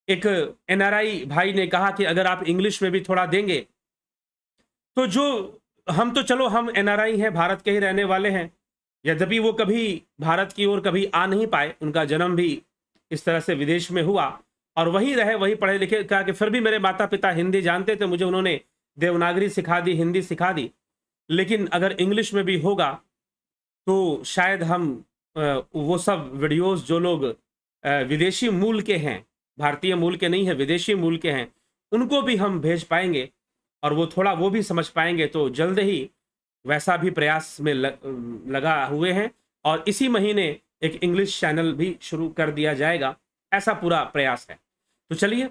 एक एनआरआई भाई ने कहा कि अगर आप इंग्लिश में भी थोड़ा देंगे तो जो हम तो चलो हम एनआरआई हैं, भारत के ही रहने वाले हैं, यद्यपि वो कभी भारत की ओर कभी आ नहीं पाए, उनका जन्म भी इस तरह से विदेश में हुआ और वहीं रहे, वहीं पढ़े लिखे। कहा कि फिर भी मेरे माता पिता हिंदी जानते थे, मुझे उन्होंने देवनागरी सिखा दी, हिंदी सिखा दी। लेकिन अगर इंग्लिश में भी होगा तो शायद हम वो सब वीडियोस, जो लोग विदेशी मूल के हैं, भारतीय मूल के नहीं है, विदेशी मूल के हैं, उनको भी हम भेज पाएंगे और वो थोड़ा वो भी समझ पाएंगे। तो जल्द ही वैसा भी प्रयास में लगा हुए हैं और इसी महीने एक इंग्लिश चैनल भी शुरू कर दिया जाएगा, ऐसा पूरा प्रयास है। तो चलिए,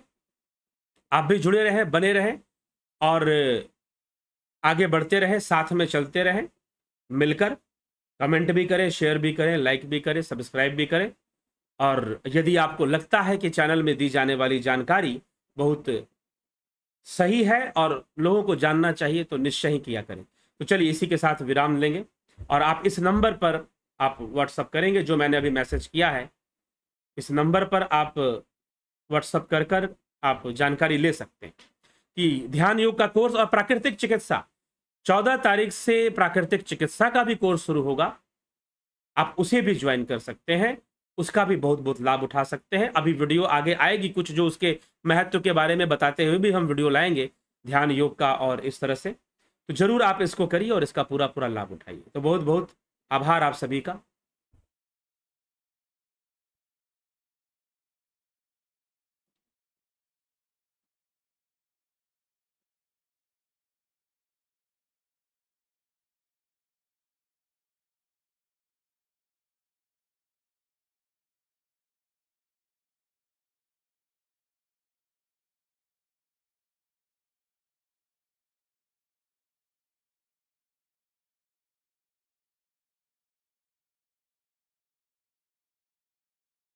आप भी जुड़े रहें, बने रहें और आगे बढ़ते रहें, साथ में चलते रहें, मिलकर कमेंट भी करें, शेयर भी करें, लाइक भी करें, सब्सक्राइब भी करें। और यदि आपको लगता है कि चैनल में दी जाने वाली जानकारी बहुत सही है और लोगों को जानना चाहिए तो निश्चय ही किया करें। तो चलिए, इसी के साथ विराम लेंगे और आप इस नंबर पर आप व्हाट्सअप करेंगे, जो मैंने अभी मैसेज किया है, इस नंबर पर आप व्हाट्सअप कर आप जानकारी ले सकते हैं कि ध्यान योग का कोर्स और प्राकृतिक चिकित्सा 14 तारीख से प्राकृतिक चिकित्सा का भी कोर्स शुरू होगा। आप उसे भी ज्वाइन कर सकते हैं, उसका भी बहुत बहुत लाभ उठा सकते हैं। अभी वीडियो आगे आएगी, कुछ जो उसके महत्व के बारे में बताते हुए भी हम वीडियो लाएंगे ध्यान योग का और इस तरह से। तो जरूर आप इसको करिए और इसका पूरा पूरा लाभ उठाइए। तो बहुत बहुत आभार आप सभी का।